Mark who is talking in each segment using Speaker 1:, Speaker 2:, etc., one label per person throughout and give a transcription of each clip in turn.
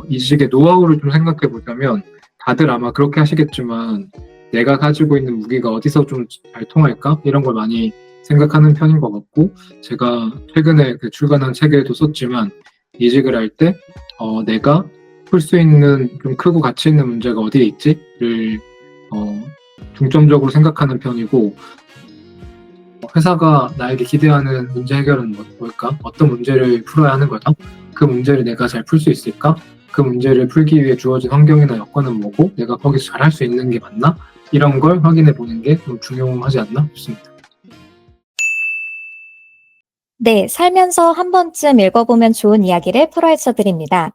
Speaker 1: 이직의 노하우를 좀 생각해 보자면 다들 아마 그렇게 하시겠지만 내가 가지고 있는 무기가 어디서 좀 잘 통할까? 이런 걸 많이 생각하는 편인 것 같고 제가 최근에 그 출간한 책에도 썼지만 이직을 할 때 내가 풀 수 있는 좀 크고 가치 있는 문제가 어디에 있지를 중점적으로 생각하는 편이고 회사가 나에게 기대하는 문제 해결은 뭘까? 어떤 문제를 풀어야 하는 거다? 그 문제를 내가 잘 풀 수 있을까? 그 문제를 풀기 위해 주어진 환경이나 여건은 뭐고 내가 거기서 잘 할 수 있는 게 맞나? 이런 걸 확인해 보는 게 좀 중요하지 않나 싶습니다.
Speaker 2: 네, 살면서 한 번쯤 읽어보면 좋은 이야기를 풀어헤쳐 드립니다.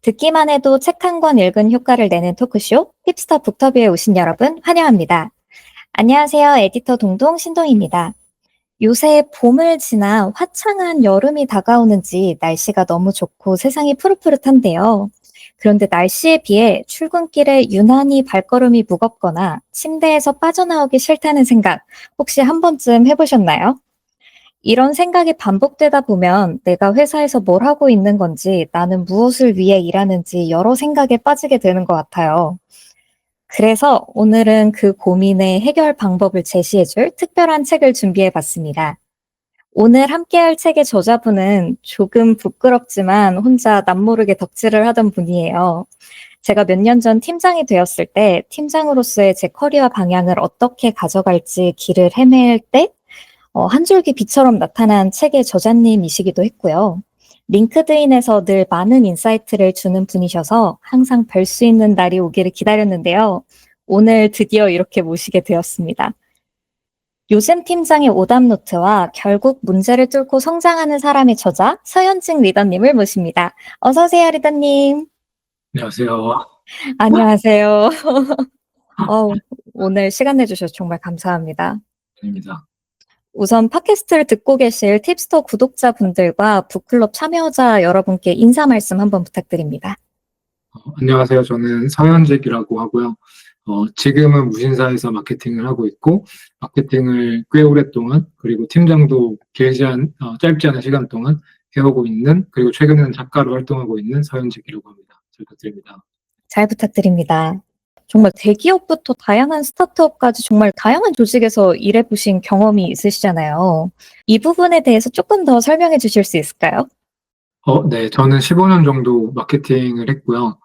Speaker 2: 듣기만 해도 책 한 권 읽은 효과를 내는 토크쇼 힙스터 북터뷰에 오신 여러분 환영합니다. 안녕하세요. 에디터 동동 신동입니다. 요새 봄을 지나 화창한 여름이 다가오는지 날씨가 너무 좋고 세상이 푸릇푸릇한데요. 그런데 날씨에 비해 출근길에 유난히 발걸음이 무겁거나 침대에서 빠져나오기 싫다는 생각 혹시 한 번쯤 해보셨나요? 이런 생각이 반복되다 보면 내가 회사에서 뭘 하고 있는 건지, 나는 무엇을 위해 일하는지 여러 생각에 빠지게 되는 것 같아요. 그래서 오늘은 그 고민의 해결 방법을 제시해줄 특별한 책을 준비해 봤습니다. 오늘 함께할 책의 저자분은 조금 부끄럽지만 혼자 남모르게 덕질을 하던 분이에요. 제가 몇 년 전 팀장이 되었을 때 팀장으로서의 제 커리어 방향을 어떻게 가져갈지 길을 헤맬 때 한 줄기 빛처럼 나타난 책의 저자님이시기도 했고요. 링크드인에서 늘 많은 인사이트를 주는 분이셔서 항상 뵐 수 있는 날이 오기를 기다렸는데요. 오늘 드디어 이렇게 모시게 되었습니다. 요즘 팀장의 오답노트와 결국 문제를 뚫고 성장하는 사람의 저자 서현직 리더님을 모십니다. 어서 오세요, 리더님.
Speaker 1: 안녕하세요.
Speaker 2: 안녕하세요. 오늘 시간 내주셔서 정말 감사합니다.
Speaker 1: 입니다.
Speaker 2: 우선 팟캐스트를 듣고 계실 팁스터 구독자분들과 북클럽 참여자 여러분께 인사 말씀 한번 부탁드립니다.
Speaker 1: 안녕하세요. 저는 서현직이라고 하고요. 지금은 무신사에서 마케팅을 하고 있고, 마케팅을 꽤 오랫동안, 그리고 팀장도 짧지 않은 시간 동안 해오고 있는, 그리고 최근에는 작가로 활동하고 있는 서현직이라고 합니다. 잘 부탁드립니다.
Speaker 2: 잘 부탁드립니다. 정말 대기업부터 다양한 스타트업까지 정말 다양한 조직에서 일해보신 경험이 있으시잖아요. 이 부분에 대해서 조금 더 설명해 주실 수 있을까요?
Speaker 1: 네. 저는 15년 정도 마케팅을 했고요.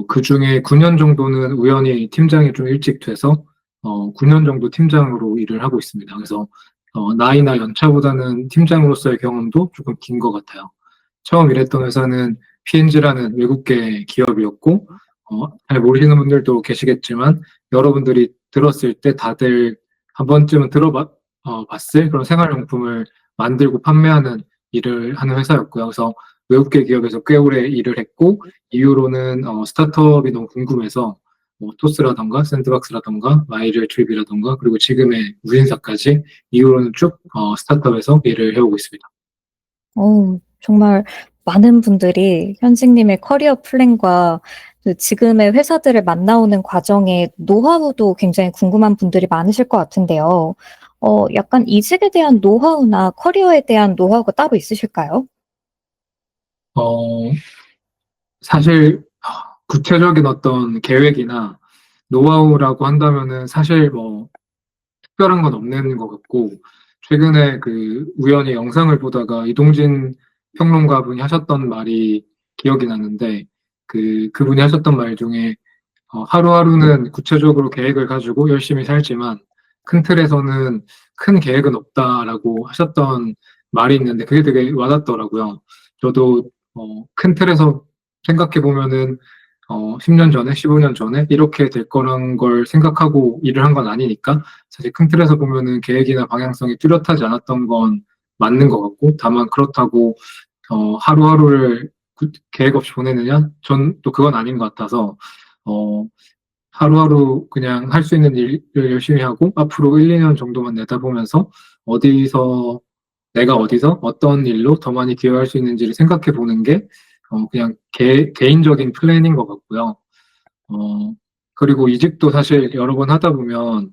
Speaker 1: 그 중에 9년 정도는 우연히 팀장이 좀 일찍 돼서, 9년 정도 팀장으로 일을 하고 있습니다. 그래서, 나이나 연차보다는 팀장으로서의 경험도 조금 긴 것 같아요. 처음 일했던 회사는 P&G라는 외국계 기업이었고, 잘 모르시는 분들도 계시겠지만, 여러분들이 들었을 때 다들 한 번쯤은 봤을 그런 생활용품을 만들고 판매하는 일을 하는 회사였고요. 그래서 외국계 기업에서 꽤 오래 일을 했고, 이후로는 스타트업이 너무 궁금해서 토스라던가 샌드박스라던가 마이ル트립이라던가 그리고 지금의 무신사까지 이후로는 쭉 스타트업에서 일을 해오고 있습니다.
Speaker 2: 정말 많은 분들이 현직님의 커리어 플랜과 그 지금의 회사들을 만나오는 과정의 노하우도 굉장히 궁금한 분들이 많으실 것 같은데요. 약간 이직에 대한 노하우나 커리어에 대한 노하우가 따로 있으실까요?
Speaker 1: 어, 사실 구체적인 어떤 계획이나 노하우라고 한다면은 사실 뭐 특별한 건 없는 것 같고 최근에 그 우연히 영상을 보다가 이동진 평론가 분이 하셨던 말이 기억이 나는데 그분이 하셨던 말 중에 하루하루는 구체적으로 계획을 가지고 열심히 살지만 큰 틀에서는 큰 계획은 없다라고 하셨던 말이 있는데 그게 되게 와닿더라고요. 저도 큰 틀에서 생각해 보면은 10년 전에, 15년 전에 이렇게 될 거란 걸 생각하고 일을 한 건 아니니까 사실 큰 틀에서 보면은 계획이나 방향성이 뚜렷하지 않았던 건 맞는 것 같고 다만 그렇다고 하루하루를 계획 없이 보내느냐? 전 또 그건 아닌 것 같아서 어, 하루하루 그냥 할 수 있는 일을 열심히 하고 앞으로 1, 2년 정도만 내다보면서 어디서 내가 어디서 어떤 일로 더 많이 기여할 수 있는지를 생각해 보는 게 그냥 개인적인 플랜인 것 같고요. 어, 그리고 이직도 사실 여러 번 하다 보면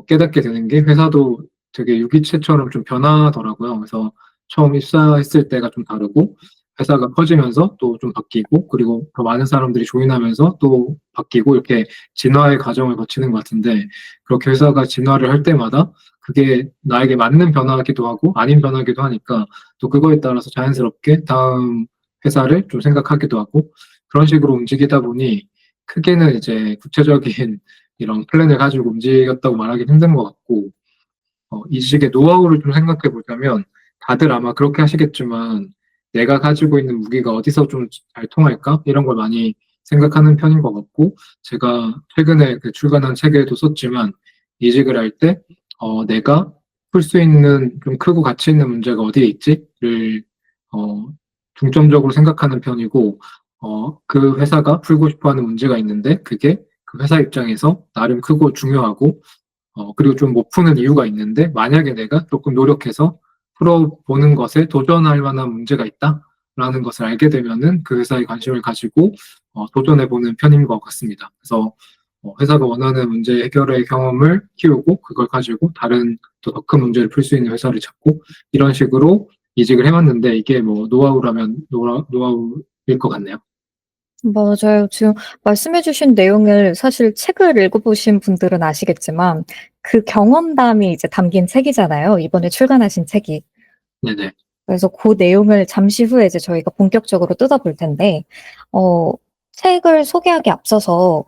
Speaker 1: 깨닫게 되는 게 회사도 되게 유기체처럼 좀 변하더라고요. 그래서 처음 입사했을 때가 좀 다르고 회사가 커지면서 또 좀 바뀌고, 그리고 더 많은 사람들이 조인하면서 또 바뀌고, 이렇게 진화의 과정을 거치는 것 같은데, 그렇게 회사가 진화를 할 때마다 그게 나에게 맞는 변화기도 하고, 아닌 변화기도 하니까, 또 그거에 따라서 자연스럽게 다음 회사를 좀 생각하기도 하고, 그런 식으로 움직이다 보니, 크게는 이제 구체적인 이런 플랜을 가지고 움직였다고 말하기 힘든 것 같고, 이직의 노하우를 좀 생각해 보자면, 다들 아마 그렇게 하시겠지만, 내가 가지고 있는 무기가 어디서 좀 잘 통할까? 이런 걸 많이 생각하는 편인 것 같고, 제가 최근에 그 출간한 책에도 썼지만, 이직을 할 때, 내가 풀 수 있는 좀 크고 가치 있는 문제가 어디에 있지?를, 어, 중점적으로 생각하는 편이고, 그 회사가 풀고 싶어 하는 문제가 있는데, 그게 그 회사 입장에서 나름 크고 중요하고, 그리고 좀 못 푸는 이유가 있는데, 만약에 내가 조금 노력해서 풀어보는 것에 도전할 만한 문제가 있다라는 것을 알게 되면은 그 회사에 관심을 가지고 도전해보는 편인 것 같습니다. 그래서 회사가 원하는 문제 해결의 경험을 키우고 그걸 가지고 다른 또 더 큰 문제를 풀 수 있는 회사를 찾고 이런 식으로 이직을 해왔는데 이게 뭐 노하우라면 노하우일 것 같네요.
Speaker 2: 맞아요. 지금 말씀해주신 내용을 사실 책을 읽어보신 분들은 아시겠지만 그 경험담이 이제 담긴 책이잖아요. 이번에 출간하신 책이.
Speaker 1: 네네.
Speaker 2: 그래서 그 내용을 잠시 후에 이제 저희가 본격적으로 뜯어볼 텐데, 어, 책을 소개하기 앞서서,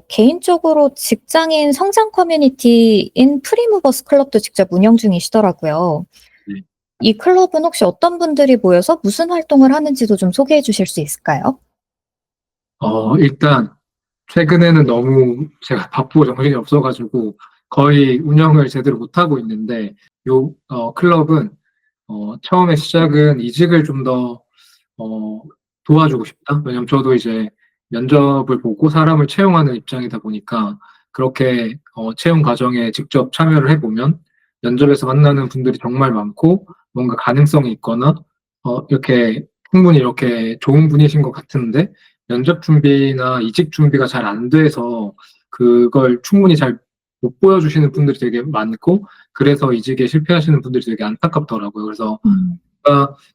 Speaker 2: 개인적으로 직장인 성장 커뮤니티인 프리무버스 클럽도 직접 운영 중이시더라고요.
Speaker 1: 네.
Speaker 2: 이 클럽은 혹시 어떤 분들이 모여서 무슨 활동을 하는지도 좀 소개해 주실 수 있을까요?
Speaker 1: 일단 최근에는 너무 제가 바쁘고 정신이 없어가지고 거의 운영을 제대로 못하고 있는데 클럽은 처음에 시작은 이직을 좀 더 도와주고 싶다. 왜냐면 저도 이제 면접을 보고 사람을 채용하는 입장이다 보니까 그렇게 채용 과정에 직접 참여를 해보면 면접에서 만나는 분들이 정말 많고 뭔가 가능성이 있거나 이렇게 충분히 이렇게 좋은 분이신 것 같은데 면접 준비나 이직 준비가 잘 안 돼서 그걸 충분히 잘 못 보여주시는 분들이 되게 많고 그래서 이직에 실패하시는 분들이 되게 안타깝더라고요. 그래서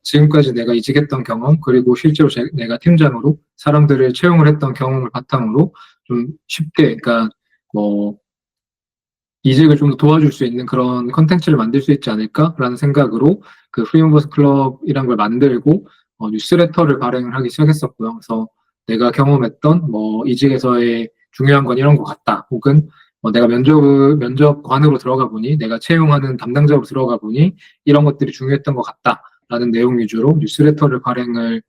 Speaker 1: 지금까지 내가 이직했던 경험, 그리고 실제로 내가 팀장으로 사람들을 채용을 했던 경험을 바탕으로 좀 쉽게, 그러니까 뭐, 이직을 좀 더 도와줄 수 있는 그런 컨텐츠를 만들 수 있지 않을까라는 생각으로 그 프리무버스 클럽이란 걸 만들고 뉴스레터를 발행을 하기 시작했었고요. 그래서 내가 경험했던 뭐 이직에서의 중요한 건 이런 것 같다. 혹은 내가 면접관으로 들어가 보니 내가 채용하는 담당자로 들어가 보니 이런 것들이 중요했던 것 같다라는 내용 위주로 뉴스레터를 발행을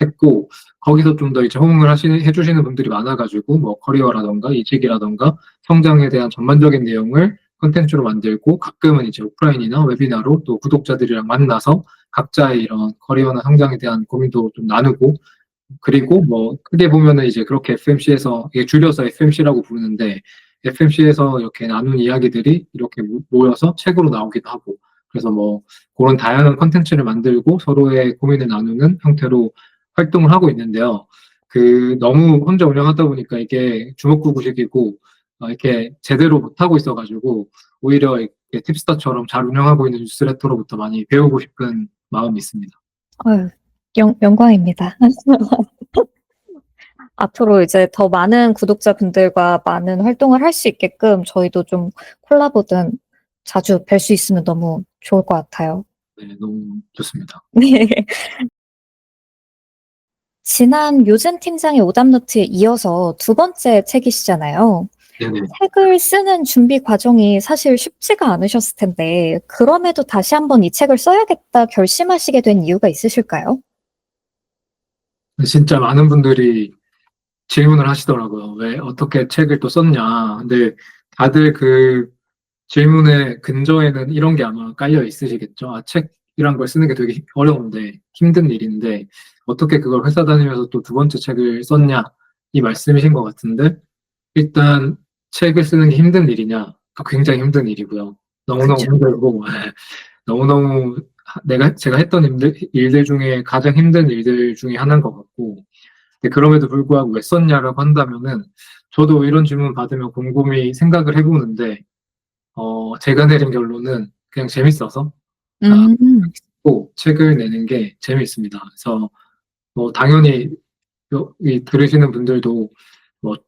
Speaker 1: 했고 거기서 좀 더 이제 호응을 해주시는 분들이 많아가지고 뭐 커리어라던가 이직이라던가 성장에 대한 전반적인 내용을 콘텐츠로 만들고 가끔은 이제 오프라인이나 웨비나로 또 구독자들이랑 만나서 각자의 이런 커리어나 성장에 대한 고민도 좀 나누고 그리고 뭐 크게 보면은 이제 그렇게 FMC에서 이게 줄여서 FMC라고 부르는데 FMC에서 이렇게 나눈 이야기들이 이렇게 모여서 책으로 나오기도 하고 그래서 뭐 그런 다양한 콘텐츠를 만들고 서로의 고민을 나누는 형태로 활동을 하고 있는데요. 너무 혼자 운영하다 보니까 이게 주먹구구식이고 이렇게 제대로 못하고 있어가지고 오히려 이렇게 팁스타처럼 잘 운영하고 있는 뉴스레터로부터 많이 배우고 싶은 마음이 있습니다.
Speaker 2: 아유, 영광입니다. 앞으로 이제 더 많은 구독자분들과 많은 활동을 할 수 있게끔 저희도 좀 콜라보든 자주 뵐 수 있으면 너무 좋을 것 같아요.
Speaker 1: 네, 너무 좋습니다.
Speaker 2: 네. 지난 요즘 팀장의 오답노트에 이어서 두 번째 책이시잖아요.
Speaker 1: 네네.
Speaker 2: 책을 쓰는 준비 과정이 사실 쉽지가 않으셨을 텐데, 그럼에도 다시 한번 이 책을 써야겠다 결심하시게 된 이유가 있으실까요?
Speaker 1: 진짜 많은 분들이 질문을 하시더라고요. 왜 어떻게 책을 또 썼냐. 근데 다들 그 질문의 근저에는 이런 게 아마 깔려 있으시겠죠. 책이란 걸 쓰는 게 되게 어려운데 힘든 일인데 어떻게 그걸 회사 다니면서 또 두 번째 책을 썼냐 이 말씀이신 것 같은데 일단 책을 쓰는 게 힘든 일이냐? 굉장히 힘든 일이고요. 너무너무
Speaker 2: 그쵸.
Speaker 1: 힘들고 너무너무 제가 했던 일들 중에 가장 힘든 일들 중에 하나인 것 같고 근데 그럼에도 불구하고 왜 썼냐라고 한다면은 저도 이런 질문 받으면 곰곰이 생각을 해보는데 제가 내린 결론은 그냥 재밌어서 아,
Speaker 2: 음,
Speaker 1: 꼭 책을 내는 게 재밌습니다. 그래서 당연히 이 들으시는 분들도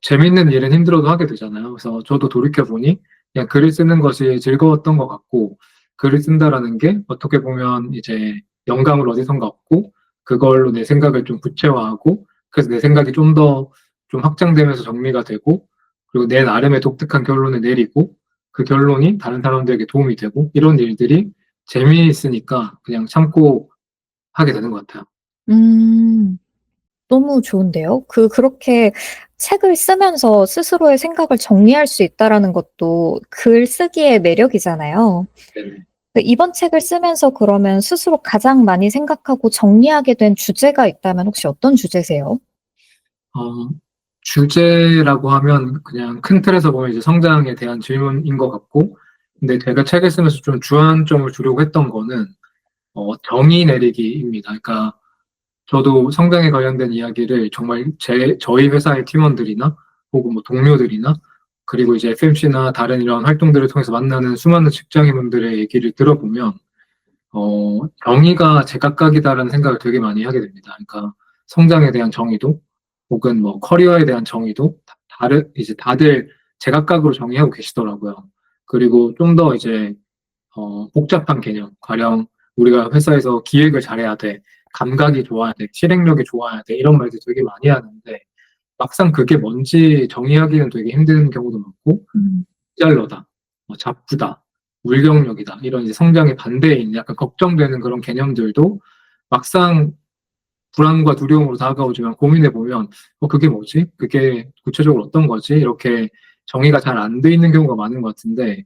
Speaker 1: 재밌는 일은 힘들어도 하게 되잖아요. 그래서 저도 돌이켜보니 그냥 글을 쓰는 것이 즐거웠던 것 같고, 글을 쓴다라는 게 어떻게 보면 이제 영감을 어디선가 얻고, 그걸로 내 생각을 좀 구체화하고, 그래서 내 생각이 좀 더 좀 확장되면서 정리가 되고, 그리고 내 나름의 독특한 결론을 내리고, 그 결론이 다른 사람들에게 도움이 되고, 이런 일들이 재미있으니까 그냥 참고 하게 되는 것 같아요.
Speaker 2: 음. 너무 좋은데요. 그렇게 책을 쓰면서 스스로의 생각을 정리할 수 있다라는 것도 글쓰기의 매력이잖아요.
Speaker 1: 네네.
Speaker 2: 이번 책을 쓰면서 그러면 스스로 가장 많이 생각하고 정리하게 된 주제가 있다면 혹시 어떤 주제세요?
Speaker 1: 어, 주제라고 하면 그냥 큰 틀에서 보면 이제 성장에 대한 질문인 것 같고, 근데 제가 책을 쓰면서 좀 주안점을 주려고 했던 거는 정의 내리기입니다. 그러니까 저도 성장에 관련된 이야기를 정말 저희 회사의 팀원들이나 혹은 뭐 동료들이나 그리고 이제 FMC나 다른 이런 활동들을 통해서 만나는 수많은 직장인분들의 얘기를 들어보면 정의가 제각각이다라는 생각을 되게 많이 하게 됩니다. 그러니까 성장에 대한 정의도 혹은 뭐 커리어에 대한 정의도 이제 다들 제각각으로 정의하고 계시더라고요. 그리고 좀 더 이제 복잡한 개념, 가령 우리가 회사에서 기획을 잘해야 돼, 감각이 좋아야 돼, 실행력이 좋아야 돼, 이런 말들 되게 많이 하는데 막상 그게 뭔지 정의하기는 되게 힘든 경우도 많고,
Speaker 2: 음.
Speaker 1: 모자르다, 자쁘다, 물경력이다, 이런 이제 성장의 반대에 있는 약간 걱정되는 그런 개념들도 막상 불안과 두려움으로 다가오지만 고민해보면, 그게 뭐지? 그게 구체적으로 어떤 거지? 이렇게 정의가 잘 안 돼 있는 경우가 많은 것 같은데,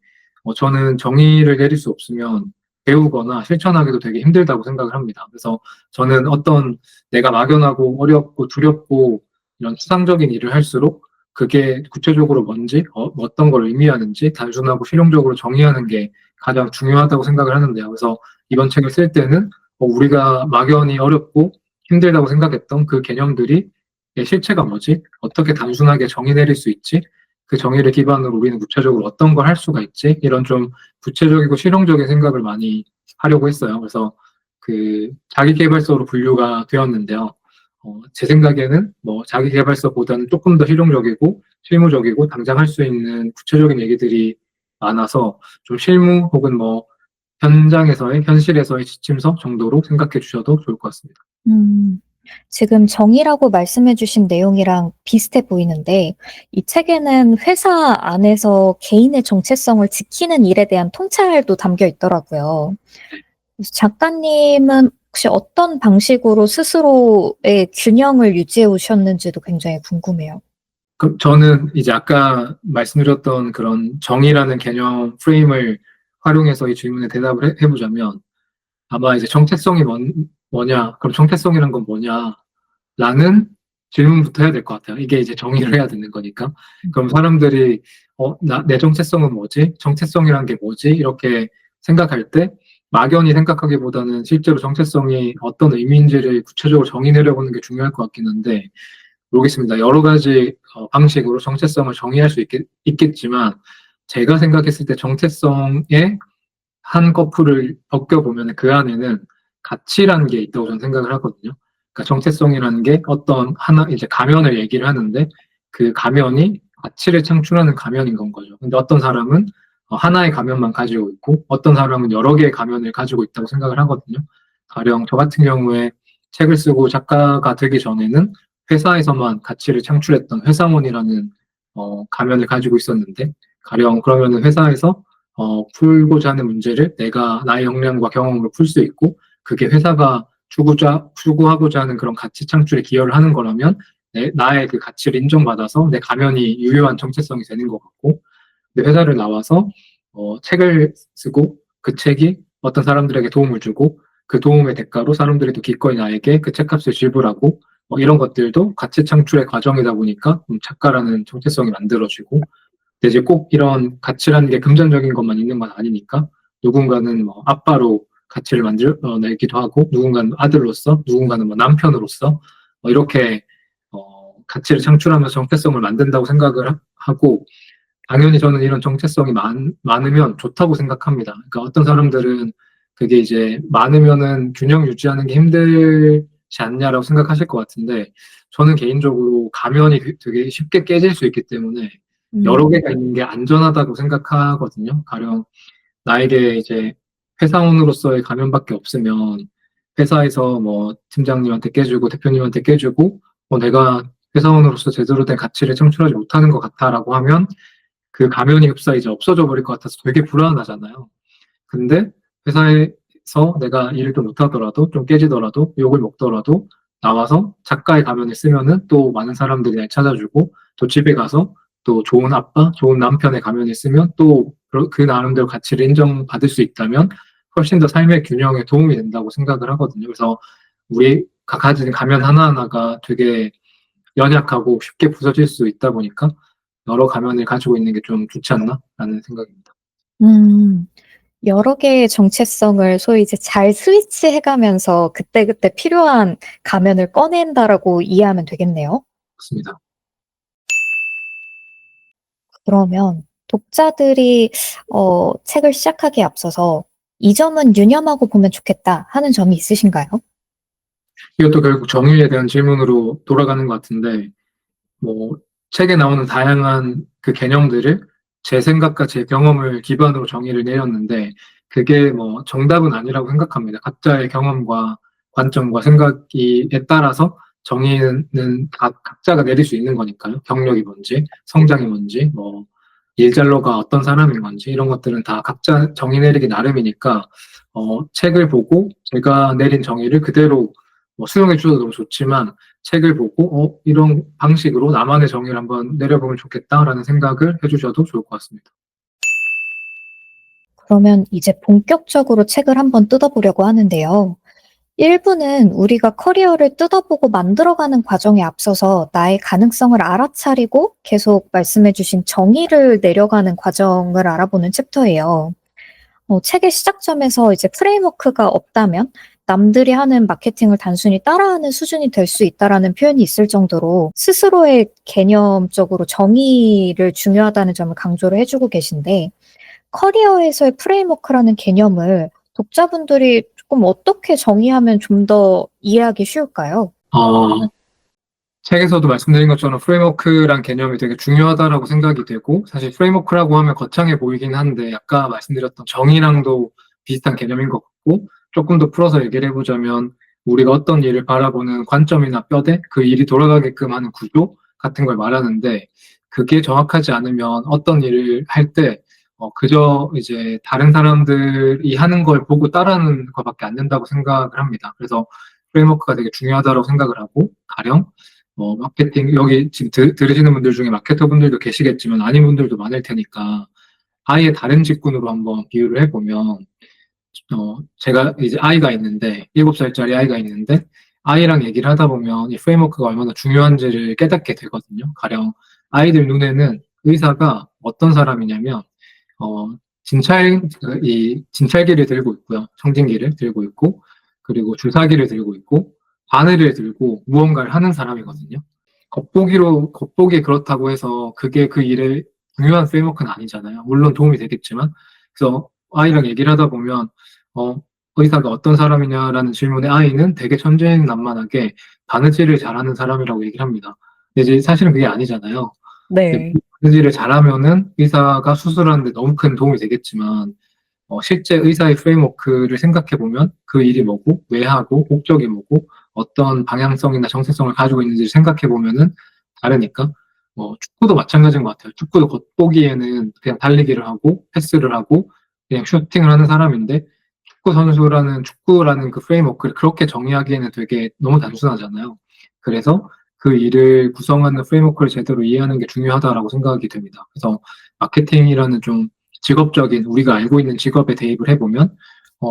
Speaker 1: 저는 정의를 내릴 수 없으면 배우거나 실천하기도 되게 힘들다고 생각을 합니다. 그래서 저는 어떤 내가 막연하고 어렵고 두렵고 이런 추상적인 일을 할수록 그게 구체적으로 뭔지, 어떤 걸 의미하는지 단순하고 실용적으로 정의하는 게 가장 중요하다고 생각을 하는데요. 그래서 이번 책을 쓸 때는 우리가 막연히 어렵고 힘들다고 생각했던 그 개념들이 실체가 뭐지? 어떻게 단순하게 정의 내릴 수 있지? 그 정의를 기반으로 우리는 구체적으로 어떤 걸 할 수가 있지? 이런 좀 구체적이고 실용적인 생각을 많이 하려고 했어요. 그래서 그 자기계발서로 분류가 되었는데요. 제 생각에는 뭐 자기계발서보다는 조금 더 실용적이고 실무적이고 당장 할 수 있는 구체적인 얘기들이 많아서 좀 실무 혹은 뭐 현장에서의 현실에서의 지침서 정도로 생각해 주셔도 좋을 것 같습니다.
Speaker 2: 음. 지금 정의라고 말씀해 주신 내용이랑 비슷해 보이는데, 이 책에는 회사 안에서 개인의 정체성을 지키는 일에 대한 통찰도 담겨 있더라고요. 그래서 작가님은 혹시 어떤 방식으로 스스로의 균형을 유지해 오셨는지도 굉장히 궁금해요.
Speaker 1: 저는 이제 아까 말씀드렸던 그런 정의라는 개념 프레임을 활용해서 이 질문에 대답을 해보자면 아마 이제 정체성이 뭐냐, 그럼 정체성이란 건 뭐냐, 라는 질문부터 해야 될 것 같아요. 이게 이제 정의를 해야 되는 거니까. 그럼 사람들이, 내 정체성은 뭐지? 정체성이란 게 뭐지? 이렇게 생각할 때 막연히 생각하기보다는 실제로 정체성이 어떤 의미인지를 구체적으로 정의 내려보는 게 중요할 것 같긴 한데, 모르겠습니다. 여러 가지 방식으로 정체성을 정의할 수 있겠지만, 제가 생각했을 때 정체성의 한 커플을 벗겨보면 그 안에는 가치라는 게 있다고 저는 생각을 하거든요. 그러니까 정체성이라는 게 어떤 하나, 이제 가면을 얘기를 하는데 그 가면이 가치를 창출하는 가면인 건 거죠. 근데 어떤 사람은 하나의 가면만 가지고 있고 어떤 사람은 여러 개의 가면을 가지고 있다고 생각을 하거든요. 가령 저 같은 경우에 책을 쓰고 작가가 되기 전에는 회사에서만 가치를 창출했던 회사원이라는 가면을 가지고 있었는데 가령 그러면은 회사에서 풀고자 하는 문제를 내가 나의 역량과 경험으로 풀 수 있고, 그게 회사가 추구하고자 하는 그런 가치 창출에 기여를 하는 거라면, 나의 그 가치를 인정받아서 내 가면이 유효한 정체성이 되는 것 같고, 근데 회사를 나와서, 책을 쓰고, 그 책이 어떤 사람들에게 도움을 주고, 그 도움의 대가로 사람들이 또 기꺼이 나에게 그 책값을 지불하고, 이런 것들도 가치 창출의 과정이다 보니까 작가라는 정체성이 만들어지고, 근데 이제 꼭 이런 가치라는 게 금전적인 것만 있는 건 아니니까 누군가는 뭐 아빠로 가치를 만들어내기도 하고 누군가는 아들로서 누군가는 뭐 남편으로서 이렇게 가치를 창출하면서 정체성을 만든다고 생각을 하고 당연히 저는 이런 정체성이 많으면 좋다고 생각합니다. 그러니까 어떤 사람들은 그게 이제 많으면은 균형 유지하는 게 힘들 않냐라고 생각하실 것 같은데, 저는 개인적으로 가면이 되게 쉽게 깨질 수 있기 때문에 여러
Speaker 2: 음,
Speaker 1: 개가 있는 게 안전하다고 생각하거든요. 가령 나에게 이제 회사원으로서의 가면밖에 없으면 회사에서 뭐 팀장님한테 깨주고 대표님한테 깨주고 내가 회사원으로서 제대로 된 가치를 창출하지 못하는 것 같아라고 하면 그 가면이 흡사 이제 없어져 버릴 것 같아서 되게 불안하잖아요. 근데 회사에서 내가 일을 좀 못하더라도 좀 깨지더라도 욕을 먹더라도 나와서 작가의 가면을 쓰면은 또 많은 사람들이 날 찾아주고 또 집에 가서 또 좋은 아빠, 좋은 남편의 가면을 쓰면 또 그 나름대로 가치를 인정받을 수 있다면 훨씬 더 삶의 균형에 도움이 된다고 생각을 하거든요. 그래서 우리가 가진 가면 하나하나가 되게 연약하고 쉽게 부서질 수 있다 보니까 여러 가면을 가지고 있는 게 좀 좋지 않나라는 생각입니다.
Speaker 2: 음, 여러 개의 정체성을 소위 이제 잘 스위치해가면서 그때그때 필요한 가면을 꺼낸다라고 이해하면 되겠네요.
Speaker 1: 그렇습니다.
Speaker 2: 그러면 독자들이 책을 시작하기에 앞서서 이 점은 유념하고 보면 좋겠다 하는 점이 있으신가요?
Speaker 1: 이것도 결국 정의에 대한 질문으로 돌아가는 것 같은데, 뭐, 책에 나오는 다양한 그 개념들을 제 생각과 제 경험을 기반으로 정의를 내렸는데, 그게 뭐 정답은 아니라고 생각합니다. 각자의 경험과 관점과 생각에 따라서 정의는 각자가 내릴 수 있는 거니까요. 경력이 뭔지, 성장이 뭔지, 뭐, 일잘러가 어떤 사람인 건지, 이런 것들은 다 각자 정의 내리기 나름이니까, 책을 보고 제가 내린 정의를 그대로 수용해 주셔도 너무 좋지만, 책을 보고 이런 방식으로 나만의 정의를 한번 내려보면 좋겠다라는 생각을 해주셔도 좋을 것 같습니다.
Speaker 2: 그러면 이제 본격적으로 책을 한번 뜯어보려고 하는데요. 1부는 우리가 커리어를 뜯어보고 만들어가는 과정에 앞서서 나의 가능성을 알아차리고 계속 말씀해주신 정의를 내려가는 과정을 알아보는 챕터예요. 책의 시작점에서 이제 프레임워크가 없다면 남들이 하는 마케팅을 단순히 따라하는 수준이 될 수 있다라는 표현이 있을 정도로 스스로의 개념적으로 정의를 중요하다는 점을 강조를 해주고 계신데 커리어에서의 프레임워크라는 개념을 독자분들이 조금 어떻게 정의하면 좀 더 이해하기 쉬울까요?
Speaker 1: 어, 책에서도 말씀드린 것처럼 프레임워크란 개념이 되게 중요하다라고 생각이 되고, 사실 프레임워크라고 하면 거창해 보이긴 한데, 아까 말씀드렸던 정의랑도 비슷한 개념인 것 같고, 조금 더 풀어서 얘기를 해보자면, 우리가 어떤 일을 바라보는 관점이나 뼈대, 그 일이 돌아가게끔 하는 구조 같은 걸 말하는데, 그게 정확하지 않으면 어떤 일을 할 때, 그저 이제 다른 사람들이 하는 걸 보고 따라하는 것밖에 안 된다고 생각을 합니다. 그래서 프레임워크가 되게 중요하다고 생각을 하고, 가령 마케팅, 여기 지금 들으시는 분들 중에 마케터 분들도 계시겠지만 아닌 분들도 많을 테니까 아예 다른 직군으로 한번 비유를 해보면, 제가 이제 아이가 있는데, 7살짜리 아이가 있는데, 아이랑 얘기를 하다 보면 이 프레임워크가 얼마나 중요한지를 깨닫게 되거든요. 가령 아이들 눈에는 의사가 어떤 사람이냐면, 어, 진찰기를 들고 있고요. 청진기를 들고 있고, 그리고 주사기를 들고 있고, 바늘을 들고 무언가를 하는 사람이거든요. 겉보기 그렇다고 해서 그게 그 일의 중요한 프레임워크는 아니잖아요. 물론 도움이 되겠지만. 그래서 아이랑 얘기를 하다 보면, 어, 의사가 어떤 사람이냐라는 질문에 아이는 되게 천진난만하게 바느질을 잘하는 사람이라고 얘기를 합니다. 근데 이제 사실은 그게 아니잖아요.
Speaker 2: 네.
Speaker 1: 바느질을 잘하면은 의사가 수술하는데 너무 큰 도움이 되겠지만, 실제 의사의 프레임워크를 생각해 보면 그 일이 뭐고, 왜 하고, 목적이 뭐고, 어떤 방향성이나 정체성을 가지고 있는지를 생각해 보면은 다르니까, 축구도 마찬가지인 것 같아요. 축구도 겉보기에는 그냥 달리기를 하고, 패스를 하고, 그냥 슈팅을 하는 사람인데, 축구라는 그 프레임워크를 그렇게 정의하기에는 되게 너무 단순하잖아요. 그래서 그 일을 구성하는 프레임워크를 제대로 이해하는 게 중요하다라고 생각이 됩니다. 그래서 마케팅이라는 좀 직업적인 우리가 알고 있는 직업에 대입을 해보면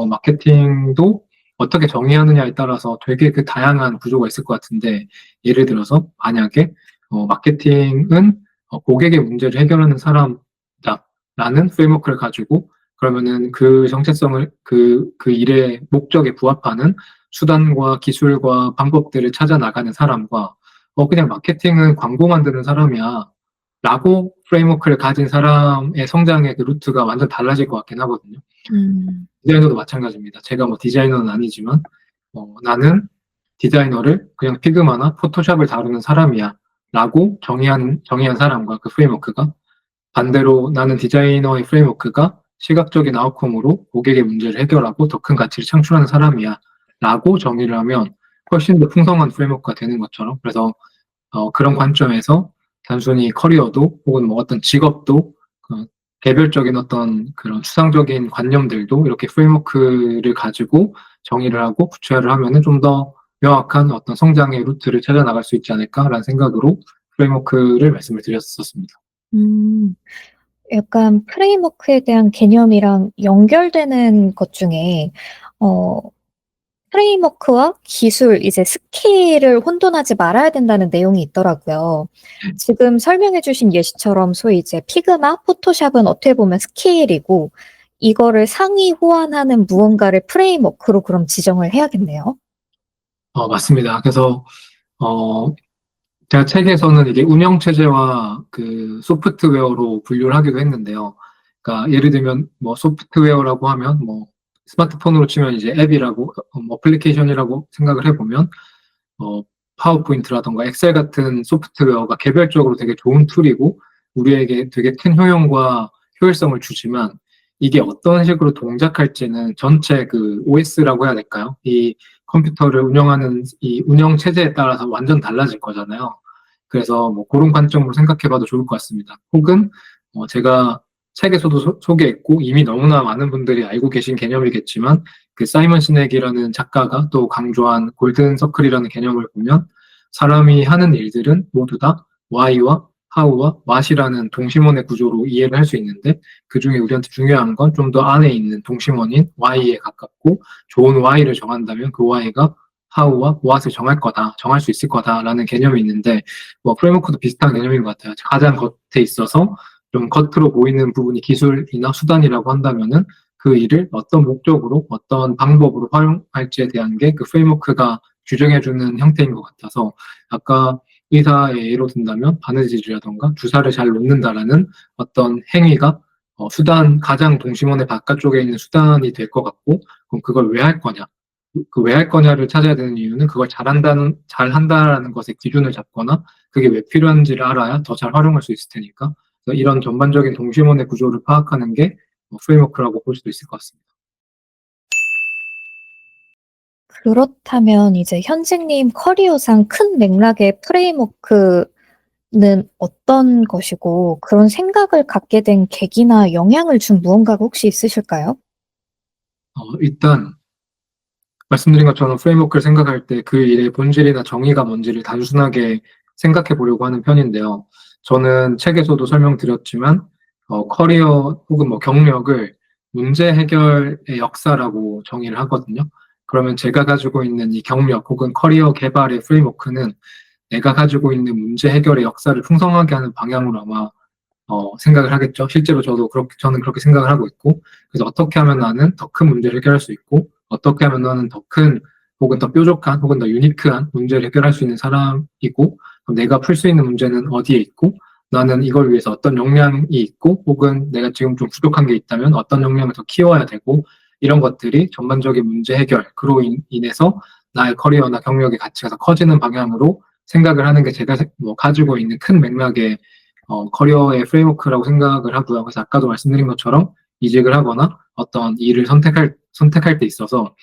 Speaker 1: 마케팅도 어떻게 정의하느냐에 따라서 되게 그 다양한 구조가 있을 것 같은데 예를 들어서 만약에 마케팅은 고객의 문제를 해결하는 사람이다라는 프레임워크를 가지고 그러면은 그 정체성을 그 일의 목적에 부합하는 수단과 기술과 방법들을 찾아 나가는 사람과 그냥 마케팅은 광고 만드는 사람이야 라고 프레임워크를 가진 사람의 성장의 그 루트가 완전 달라질 것 같긴 하거든요.
Speaker 2: 음,
Speaker 1: 디자이너도 마찬가지입니다. 제가 뭐 디자이너는 아니지만 나는 디자이너를 그냥 피그마나 포토샵을 다루는 사람이야 라고 정의한 사람과 그 프레임워크가, 반대로 나는 디자이너의 프레임워크가 시각적인 아웃컴으로 고객의 문제를 해결하고 더 큰 가치를 창출하는 사람이야 라고 정의를 하면 훨씬 더 풍성한 프레임워크가 되는 것처럼, 그래서 그런 관점에서 단순히 커리어도 혹은 뭐 어떤 직업도 개별적인 어떤 그런 추상적인 관념들도 이렇게 프레임워크를 가지고 정의를 하고 구체화를 하면은 좀 더 명확한 어떤 성장의 루트를 찾아 나갈 수 있지 않을까라는 생각으로 프레임워크를 말씀을 드렸었습니다.
Speaker 2: 음, 약간 프레임워크에 대한 개념이랑 연결되는 것 중에, 어, 프레임워크와 기술, 이제 스킬을 혼돈하지 말아야 된다는 내용이 있더라고요. 지금 설명해 주신 예시처럼 소위 이제 피그마, 포토샵은 어떻게 보면 스킬이고, 이거를 상위 호환하는 무언가를 프레임워크로 그럼 지정을 해야겠네요.
Speaker 1: 맞습니다. 그래서 어, 제가 책에서는 이게 운영체제와 그 소프트웨어로 분류를 하기도 했는데요. 그러니까 예를 들면 뭐 소프트웨어라고 하면 뭐 스마트폰으로 치면 이제 앱이라고 어플리케이션이라고 생각을 해보면 어, 파워포인트라던가 엑셀 같은 소프트웨어가 개별적으로 되게 좋은 툴이고 우리에게 되게 큰 효용과 효율성을 주지만 이게 어떤 식으로 동작할지는 전체 그 OS라고 해야 될까요? 이 컴퓨터를 운영하는 이 운영 체제에 따라서 완전 달라질 거잖아요. 그래서 뭐 그런 관점으로 생각해봐도 좋을 것 같습니다. 혹은 제가 책에서도 소개했고 이미 너무나 많은 분들이 알고 계신 개념이겠지만 그 사이먼 시넥이라는 작가가 또 강조한 골든 서클이라는 개념을 보면 사람이 하는 일들은 모두 다 why와 how와 what이라는 동심원의 구조로 이해를 할 수 있는데 그중에 우리한테 중요한 건 좀 더 안에 있는 동심원인 why에 가깝고 좋은 why를 정한다면 그 why가 how와 what을 정할 수 있을 거다라는 개념이 있는데 뭐 프레임워크도 비슷한 개념인 것 같아요. 가장 겉에 있어서 좀 겉으로 보이는 부분이 기술이나 수단이라고 한다면은 그 일을 어떤 목적으로, 어떤 방법으로 활용할지에 대한 게 그 프레임워크가 규정해주는 형태인 것 같아서 아까 의사의 예로 든다면 바느질이라던가 주사를 잘 놓는다라는 어떤 행위가 가장 동심원의 바깥쪽에 있는 수단이 될 것 같고, 그럼 그걸 왜 할 거냐? 그 왜 할 거냐를 찾아야 되는 이유는 그걸 잘한다라는 것에 기준을 잡거나 그게 왜 필요한지를 알아야 더 잘 활용할 수 있을 테니까. 그래서 이런 전반적인 동심원의 구조를 파악하는 게 프레임워크라고 볼 수도 있을 것 같습니다.
Speaker 2: 그렇다면 이제 현직님 커리어상 큰 맥락의 프레임워크는 어떤 것이고 그런 생각을 갖게 된 계기나 영향을 준 무언가가 혹시 있으실까요?
Speaker 1: 일단 말씀드린 것처럼 프레임워크를 생각할 때 그 일의 본질이나 정의가 뭔지를 단순하게 생각해 보려고 하는 편인데요. 저는 책에서도 설명드렸지만 커리어 혹은 뭐 경력을 문제 해결의 역사라고 정의를 하거든요. 그러면 제가 가지고 있는 이 경력 혹은 커리어 개발의 프레임워크는 내가 가지고 있는 문제 해결의 역사를 풍성하게 하는 방향으로 아마 생각을 하겠죠. 실제로 저는 그렇게 생각을 하고 있고, 그래서 어떻게 하면 나는 더 큰 문제를 해결할 수 있고, 어떻게 하면 나는 더 큰, 혹은 더 뾰족한, 혹은 더 유니크한 문제를 해결할 수 있는 사람이고, 그럼 내가 풀 수 있는 문제는 어디에 있고, 나는 이걸 위해서 어떤 역량이 있고, 혹은 내가 지금 좀 부족한 게 있다면 어떤 역량을 더 키워야 되고, 이런 것들이 전반적인 문제 해결, 그로 인해서 나의 커리어나 경력의 가치가 더 커지는 방향으로 생각을 하는 게 제가 가지고 있는 큰 맥락의 커리어의 프레임워크라고 생각을 하고요. 그래서 아까도 말씀드린 것처럼 이직을 하거나 어떤 일을 선택할 때 있어서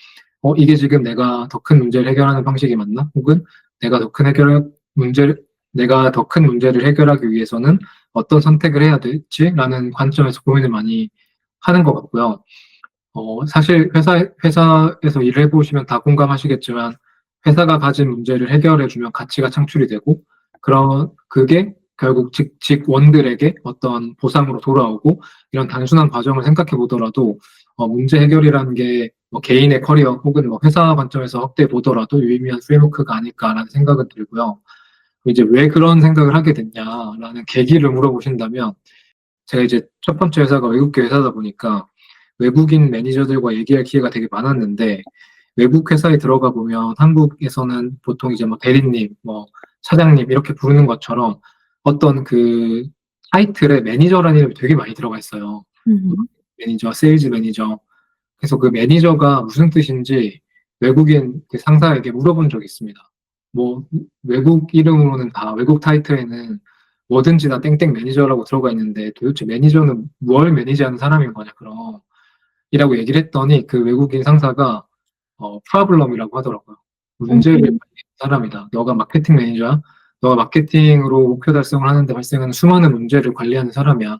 Speaker 1: 이게 지금 내가 더 큰 문제를 해결하는 방식이 맞나? 혹은 내가 더 큰 내가 더 큰 문제를 해결하기 위해서는 어떤 선택을 해야 될지라는 관점에서 고민을 많이 하는 것 같고요. 사실 회사에서 일을 해보시면 다 공감하시겠지만 회사가 가진 문제를 해결해주면 가치가 창출이 되고 그게 결국 직원들에게 어떤 보상으로 돌아오고 이런 단순한 과정을 생각해 보더라도 문제 해결이라는 게 뭐 개인의 커리어 혹은 뭐 회사 관점에서 확대해 보더라도 유의미한 프레임워크가 아닐까라는 생각은 들고요. 이제 왜 그런 생각을 하게 됐냐라는 계기를 물어보신다면 제가 이제 첫 번째 회사가 외국계 회사다 보니까 외국인 매니저들과 얘기할 기회가 되게 많았는데 외국 회사에 들어가 보면 한국에서는 보통 이제 뭐 대리님, 뭐 차장님 이렇게 부르는 것처럼 어떤 그 타이틀에 매니저라는 이름이 되게 많이 들어가 있어요.
Speaker 2: 음.
Speaker 1: 매니저, 세일즈 매니저. 그래서 그 매니저가 무슨 뜻인지 외국인 그 상사에게 물어본 적이 있습니다. 뭐 외국 이름으로는 다 외국 타이틀에는 뭐든지 다 땡땡 매니저라고 들어가 있는데 도대체 매니저는 뭘 매니지하는 사람인 거냐 그럼 이라고 얘기를 했더니 그 외국인 상사가 프라블럼이라고 하더라고요. 문제를
Speaker 2: 음,
Speaker 1: 발견한 사람이다. 너가 마케팅 매니저야. 너가 마케팅으로 목표 달성을 하는데 발생하는 수많은 문제를 관리하는 사람이야.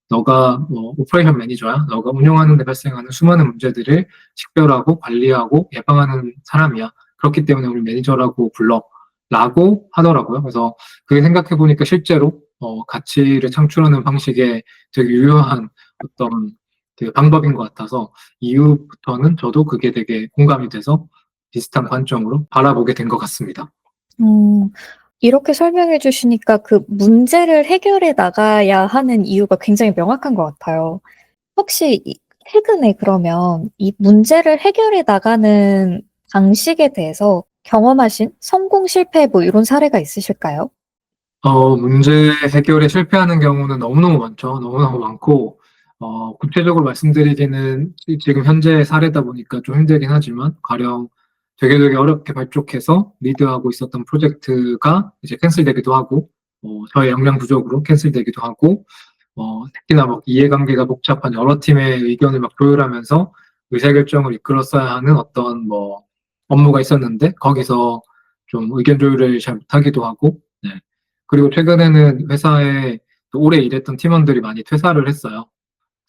Speaker 1: 너가 뭐 오퍼레이션 매니저야. 너가 운영하는 데 발생하는 수많은 문제들을 식별하고 관리하고 예방하는 사람이야. 그렇기 때문에 우리 매니저라고 불러. 라고 하더라고요. 그래서 그게 생각해 보니까 실제로 가치를 창출하는 방식에 되게 유효한 어떤 그 방법인 것 같아서 이후부터는 저도 그게 되게 공감이 돼서 비슷한 관점으로 바라보게 된 것 같습니다.
Speaker 2: 음, 이렇게 설명해 주시니까 그 문제를 해결해 나가야 하는 이유가 굉장히 명확한 것 같아요. 혹시 최근에 그러면 이 문제를 해결해 나가는 방식에 대해서 경험하신 성공, 실패 뭐 이런 사례가 있으실까요?
Speaker 1: 문제 해결에 실패하는 경우는 너무너무 많죠. 너무너무 많고, 구체적으로 말씀드리기는 지금 현재 사례다 보니까 좀 힘들긴 하지만, 가령 되게 어렵게 발족해서 리드하고 있었던 프로젝트가 이제 캔슬되기도 하고, 저의 역량 부족으로 캔슬되기도 하고, 특히나 막 이해관계가 복잡한 여러 팀의 의견을 막 조율하면서 의사결정을 이끌었어야 하는 어떤 뭐 업무가 있었는데, 거기서 좀 의견 조율을 잘 못하기도 하고, 네. 그리고 최근에는 회사에 또 오래 일했던 팀원들이 많이 퇴사를 했어요.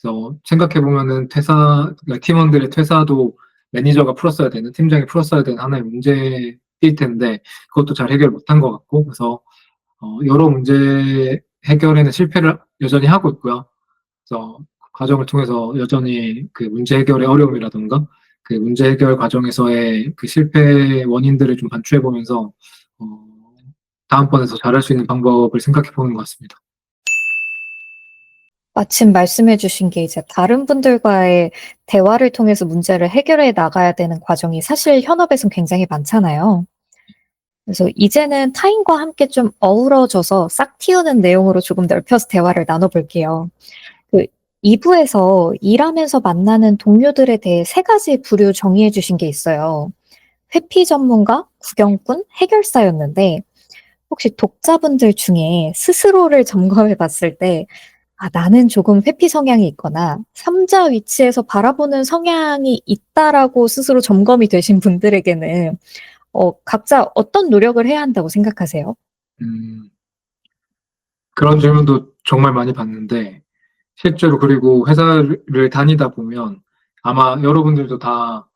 Speaker 1: 그래서 생각해보면은 그러니까 팀원들의 퇴사도 매니저가 풀었어야 되는, 팀장이 풀었어야 되는 하나의 문제일 텐데, 그것도 잘 해결 못한 것 같고, 그래서, 여러 문제 해결에는 실패를 여전히 하고 있고요. 그래서 그 과정을 통해서 여전히 그 문제 해결의 어려움이라든가, 그 문제 해결 과정에서의 그 실패 원인들을 좀 반추해보면서, 어, 다음번에 더 잘할 수 있는 방법을 생각해 보는 것 같습니다.
Speaker 2: 마침 말씀해 주신 게 이제 다른 분들과의 대화를 통해서 문제를 해결해 나가야 되는 과정이 사실 현업에선 굉장히 많잖아요. 그래서 이제는 타인과 함께 좀 어우러져서 싹 틔우는 내용으로 조금 넓혀서 대화를 나눠볼게요. 그 2부에서 일하면서 만나는 동료들에 대해 세 가지 부류 정의해 주신 게 있어요. 회피 전문가, 구경꾼, 해결사였는데 혹시 독자분들 중에 스스로를 점검해 봤을 때 나는 조금 회피 성향이 있거나 삼자 위치에서 바라보는 성향이 있다라고 스스로 점검이 되신 분들에게는 각자 어떤 노력을 해야 한다고 생각하세요?
Speaker 1: 음, 그런 질문도 정말 많이 받는데, 실제로 그리고 회사를 다니다 보면 아마 여러분들도 다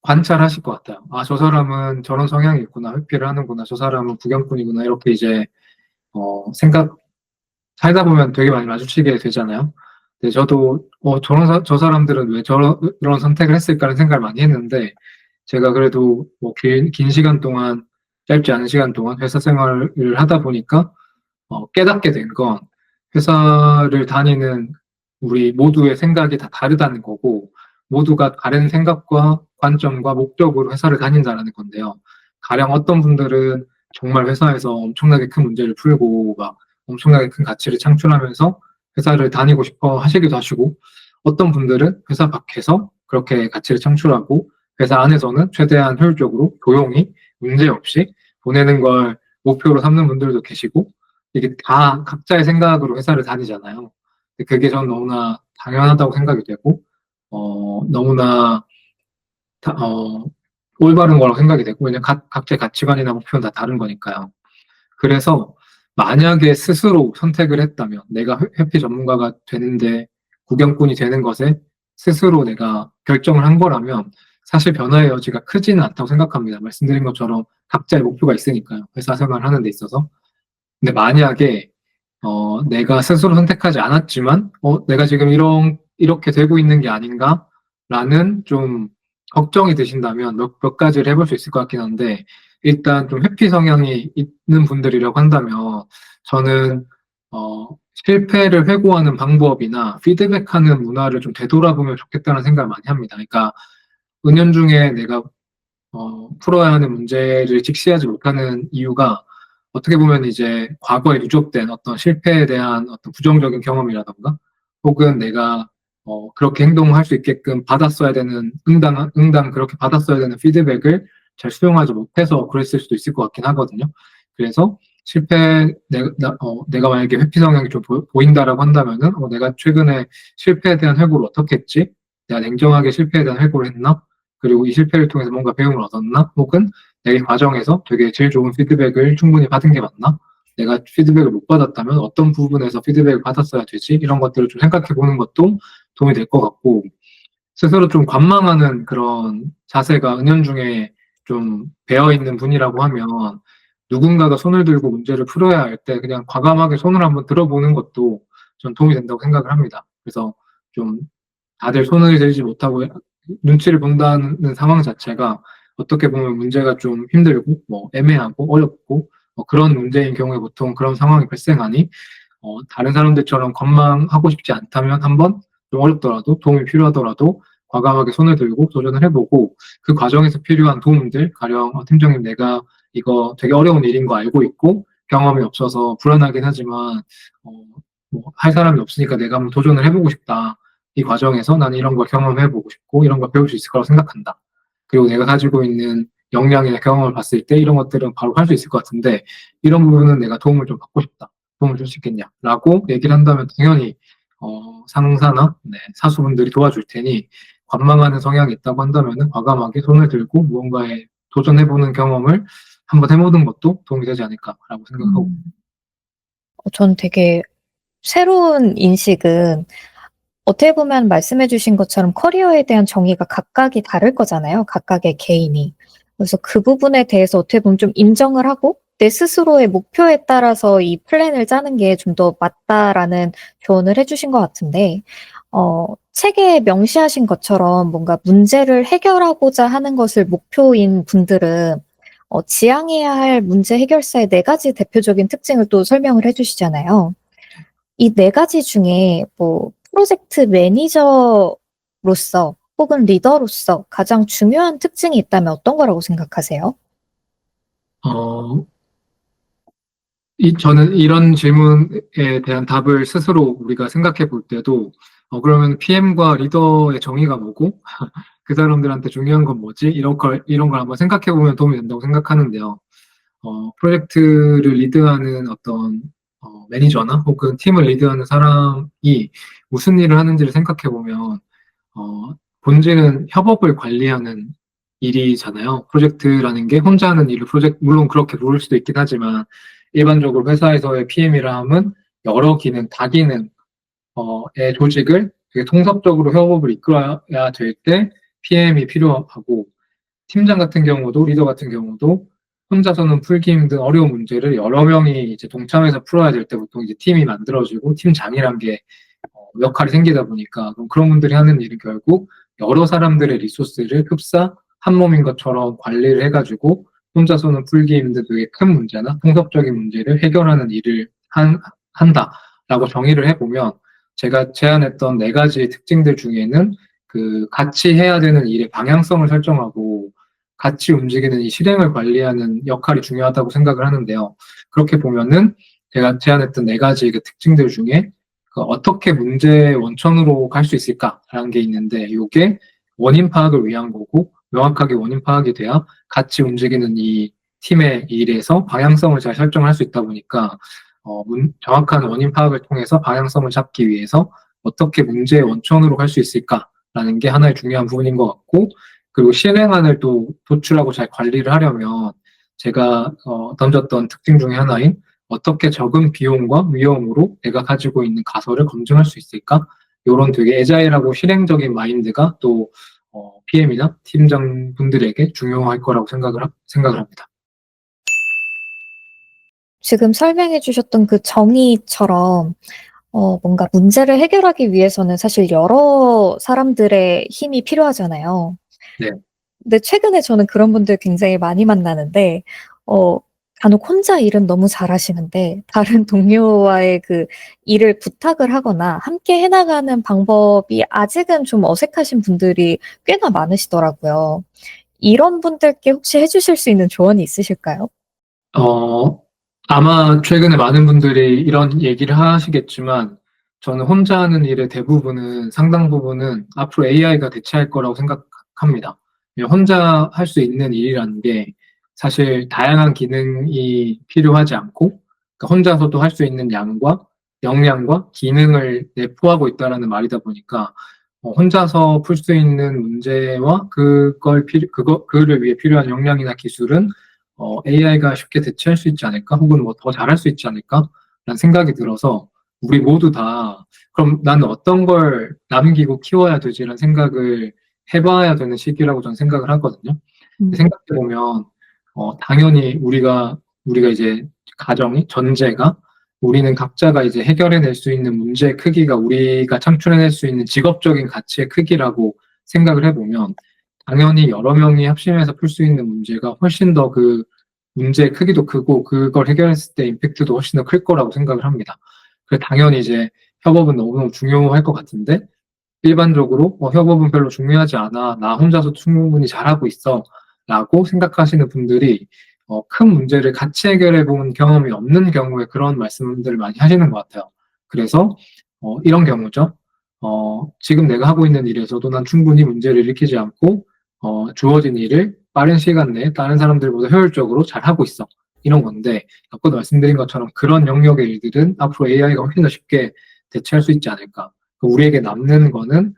Speaker 1: 관찰하실 것 같아요. 아, 저 사람은 저런 성향이 있구나, 회피를 하는구나, 저 사람은 구경꾼이구나, 이렇게 이제, 살다 보면 되게 많이 마주치게 되잖아요. 근데 저도, 저 사람들은 왜 저런 선택을 했을까라는 생각을 많이 했는데, 제가 그래도 뭐 긴 시간 동안, 짧지 않은 시간 동안 회사 생활을 하다 보니까, 깨닫게 된 건 회사를 다니는 우리 모두의 생각이 다 다르다는 거고, 모두가 다른 생각과 관점과 목적으로 회사를 다닌다는 건데요. 가령 어떤 분들은 정말 회사에서 엄청나게 큰 문제를 풀고, 막 엄청나게 큰 가치를 창출하면서 회사를 다니고 싶어 하시기도 하시고, 어떤 분들은 회사 밖에서 그렇게 가치를 창출하고, 회사 안에서는 최대한 효율적으로 조용히 문제 없이 보내는 걸 목표로 삼는 분들도 계시고, 이게 다 각자의 생각으로 회사를 다니잖아요. 근데 그게 전 너무나 당연하다고 생각이 되고, 너무나, 다- 어, 올바른 거라고 생각이 되고, 왜냐면 각자의 가치관이나 목표는 다 다른 거니까요. 그래서 만약에 스스로 선택을 했다면, 내가 회피 전문가가 되는데, 구경꾼이 되는 것에 스스로 내가 결정을 한 거라면, 사실 변화의 여지가 크지는 않다고 생각합니다. 말씀드린 것처럼 각자의 목표가 있으니까요. 회사 생활을 하는 데 있어서. 근데 만약에 내가 스스로 선택하지 않았지만, 내가 지금 이렇게 되고 있는 게 아닌가라는 좀 걱정이 드신다면 몇 가지를 해볼 수 있을 것 같긴 한데, 일단 좀 회피 성향이 있는 분들이라고 한다면, 저는, 실패를 회고하는 방법이나 피드백하는 문화를 좀 되돌아보면 좋겠다는 생각을 많이 합니다. 그러니까, 은연중에 내가 풀어야 하는 문제를 직시하지 못하는 이유가 어떻게 보면 이제 과거에 누적된 어떤 실패에 대한 어떤 부정적인 경험이라던가 혹은 내가 그렇게 행동할 수 있게끔 받았어야 되는, 응당 그렇게 받았어야 되는 피드백을 잘 수용하지 못해서 그랬을 수도 있을 것 같긴 하거든요. 그래서 내가 만약에 회피 성향이 좀 보인다라고 한다면은, 내가 최근에 실패에 대한 회고를 어떻게 했지? 내가 냉정하게 실패에 대한 회고를 했나? 그리고 이 실패를 통해서 뭔가 배움을 얻었나? 혹은 내 과정에서 되게 제일 좋은 피드백을 충분히 받은 게 맞나? 내가 피드백을 못 받았다면 어떤 부분에서 피드백을 받았어야 되지? 이런 것들을 좀 생각해 보는 것도 도움이 될 것 같고, 스스로 좀 관망하는 그런 자세가 은연중에 좀 배어 있는 분이라고 하면 누군가가 손을 들고 문제를 풀어야 할 때 그냥 과감하게 손을 한번 들어보는 것도 전 도움이 된다고 생각을 합니다. 그래서 좀 다들 손을 들지 못하고 눈치를 본다는 상황 자체가 어떻게 보면 문제가 좀 힘들고 뭐 애매하고 어렵고 그런 문제인 경우에 보통 그런 상황이 발생하니 다른 사람들처럼 건망하고 싶지 않다면 한번 좀 어렵더라도 도움이 필요하더라도 과감하게 손을 들고 도전을 해보고 그 과정에서 필요한 도움들, 가령 팀장님 내가 이거 되게 어려운 일인 거 알고 있고 경험이 없어서 불안하긴 하지만 뭐할 사람이 없으니까 내가 한번 도전을 해보고 싶다. 이 과정에서 나는 이런 걸 경험해보고 싶고 이런 걸 배울 수 있을 거라고 생각한다. 그리고 내가 가지고 있는 역량이나 경험을 봤을 때 이런 것들은 바로 할 수 있을 것 같은데 이런 부분은 내가 도움을 좀 받고 싶다. 도움을 줄 수 있겠냐? 라고 얘기를 한다면 당연히 상사나 사수분들이 도와줄 테니 관망하는 성향이 있다고 한다면 과감하게 손을 들고 무언가에 도전해보는 경험을 한번 해보는 것도 도움이 되지 않을까라고 생각하고.
Speaker 2: 전 되게 새로운 인식은 어떻게 보면 말씀해주신 것처럼 커리어에 대한 정의가 각각이 다를 거잖아요. 각각의 개인이. 그래서 그 부분에 대해서 어떻게 보면 좀 인정을 하고 내 스스로의 목표에 따라서 이 플랜을 짜는 게 좀 더 맞다라는 조언을 해주신 것 같은데, 책에 명시하신 것처럼 뭔가 문제를 해결하고자 하는 것을 목표인 분들은 지향해야 할 문제 해결사의 네 가지 대표적인 특징을 또 설명을 해주시잖아요. 이 네 가지 중에 뭐 프로젝트 매니저로서 혹은 리더로서 가장 중요한 특징이 있다면 어떤 거라고 생각하세요?
Speaker 1: 어, 저는 이런 질문에 대한 답을 스스로 우리가 생각해 볼 때도, 그러면 PM과 리더의 정의가 뭐고, 그 사람들한테 중요한 건 뭐지? 이런 걸 한번 생각해 보면 도움이 된다고 생각하는데요. 프로젝트를 리드하는 어떤 매니저나 혹은 팀을 리드하는 사람이 무슨 일을 하는지를 생각해 보면, 본질은 협업을 관리하는 일이잖아요. 프로젝트라는 게 혼자 하는 일을 물론 그렇게 부를 수도 있긴 하지만, 일반적으로 회사에서의 PM이라 함은 여러 기능, 다기능의 조직을 되게 통합적으로 협업을 이끌어야 될 때 PM이 필요하고, 팀장 같은 경우도, 리더 같은 경우도 혼자서는 풀기 힘든 어려운 문제를 여러 명이 이제 동참해서 풀어야 될 때 보통 이제 팀이 만들어지고 팀장이란 게 역할이 생기다 보니까 그런 분들이 하는 일은 결국 여러 사람들의 리소스를 흡사 한 몸인 것처럼 관리를 해가지고 혼자서는 풀기 힘든 되게 큰 문제나 통섭적인 문제를 해결하는 일을 한다라고 정의를 해보면 제가 제안했던 네 가지 특징들 중에는 그 같이 해야 되는 일의 방향성을 설정하고 같이 움직이는 이 실행을 관리하는 역할이 중요하다고 생각을 하는데요. 그렇게 보면은 제가 제안했던 네 가지 그 특징들 중에 어떻게 문제의 원천으로 갈 수 있을까라는 게 있는데 이게 원인 파악을 위한 거고 명확하게 원인 파악이 돼야 같이 움직이는 이 팀의 일에서 방향성을 잘 설정할 수 있다 보니까 정확한 원인 파악을 통해서 방향성을 잡기 위해서 어떻게 문제의 원천으로 갈 수 있을까라는 게 하나의 중요한 부분인 것 같고 그리고 실행안을 또 도출하고 잘 관리를 하려면 제가 던졌던 특징 중에 하나인 어떻게 적은 비용과 위험으로 내가 가지고 있는 가설을 검증할 수 있을까? 이런 되게 애자일하고 실행적인 마인드가 또 PM이나 팀장분들에게 중요할 거라고 생각을 합니다.
Speaker 2: 지금 설명해 주셨던 그 정의처럼 뭔가 문제를 해결하기 위해서는 사실 여러 사람들의 힘이 필요하잖아요.
Speaker 1: 네.
Speaker 2: 근데 최근에 저는 그런 분들 굉장히 많이 만나는데, 어, 간혹 혼자 일은 너무 잘하시는데, 다른 동료와의 그 일을 부탁을 하거나 함께 해나가는 방법이 아직은 좀 어색하신 분들이 꽤나 많으시더라고요. 이런 분들께 혹시 해주실 수 있는 조언이 있으실까요?
Speaker 1: 어, 아마 최근에 많은 분들이 이런 얘기를 하시겠지만 저는 혼자 하는 일의 대부분은, 상당 부분은 앞으로 AI가 대체할 거라고 생각합니다. 혼자 할 수 있는 일이라는 게 사실 다양한 기능이 필요하지 않고, 그러니까 혼자서도 할 수 있는 양과 역량과 기능을 내포하고 있다라는 말이다 보니까, 혼자서 풀 수 있는 문제와 그를 위해 필요한 역량이나 기술은 AI가 쉽게 대체할 수 있지 않을까? 혹은 뭐 더 잘할 수 있지 않을까? 라는 생각이 들어서, 우리 모두 다 그럼 나는 어떤 걸 남기고 키워야 되지라는 생각을 해봐야 되는 시기라고 저는 생각을 하거든요. 생각해보면 당연히 우리가 이제 전제가 우리는 각자가 이제 해결해낼 수 있는 문제의 크기가 우리가 창출해낼 수 있는 직업적인 가치의 크기라고 생각을 해보면, 당연히 여러 명이 합심해서 풀 수 있는 문제가 훨씬 더 그 문제의 크기도 크고 그걸 해결했을 때 임팩트도 훨씬 더 클 거라고 생각을 합니다. 그래서 당연히 이제 협업은 너무너무 중요할 것 같은데, 일반적으로 협업은 별로 중요하지 않아, 나 혼자서 충분히 잘하고 있어 라고 생각하시는 분들이 큰 문제를 같이 해결해 본 경험이 없는 경우에 그런 말씀들을 많이 하시는 것 같아요. 그래서 이런 경우죠. 지금 내가 하고 있는 일에서도 난 충분히 문제를 일으키지 않고 주어진 일을 빠른 시간 내에 다른 사람들보다 효율적으로 잘 하고 있어. 이런 건데, 아까도 말씀드린 것처럼 그런 영역의 일들은 앞으로 AI가 훨씬 더 쉽게 대체할 수 있지 않을까. 우리에게 남는 거는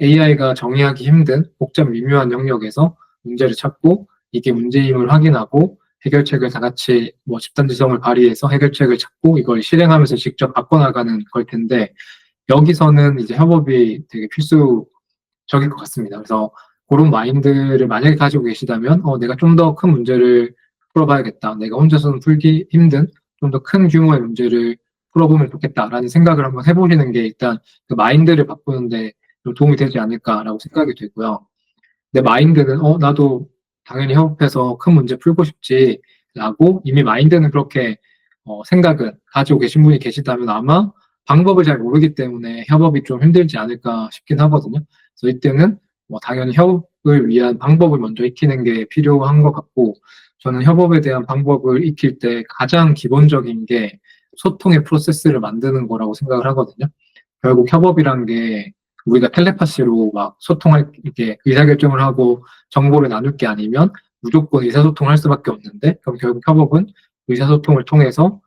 Speaker 1: AI가 정의하기 힘든 복잡 미묘한 영역에서 문제를 찾고 이게 문제임을 확인하고 해결책을 다 같이 뭐 집단지성을 발휘해서 해결책을 찾고 이걸 실행하면서 직접 바꿔나가는 걸 텐데, 여기서는 이제 협업이 되게 필수적일 것 같습니다. 그래서 그런 마인드를 만약에 가지고 계시다면 내가 좀 더 큰 문제를 풀어봐야겠다. 내가 혼자서는 풀기 힘든 좀 더 큰 규모의 문제를 풀어보면 좋겠다라는 생각을 한번 해보시는 게 일단 그 마인드를 바꾸는데 좀 도움이 되지 않을까라고 생각이 되고요. 내 마인드는 나도 당연히 협업해서 큰 문제 풀고 싶지라고 이미 마인드는 그렇게 생각을 가지고 계신 분이 계시다면 아마 방법을 잘 모르기 때문에 협업이 좀 힘들지 않을까 싶긴 하거든요. 그래서 이때는 뭐 당연히 협업을 위한 방법을 먼저 익히는 게 필요한 것 같고, 저는 협업에 대한 방법을 익힐 때 가장 기본적인 게 소통의 프로세스를 만드는 거라고 생각을 하거든요. 결국 협업이란 게 우리가 텔레파시로 막 이렇게 의사결정을 하고 정보를 나눌 게 아니면 무조건 의사소통을 할 수밖에 없는데, 그럼 결국 협업은 의사소통을 통해서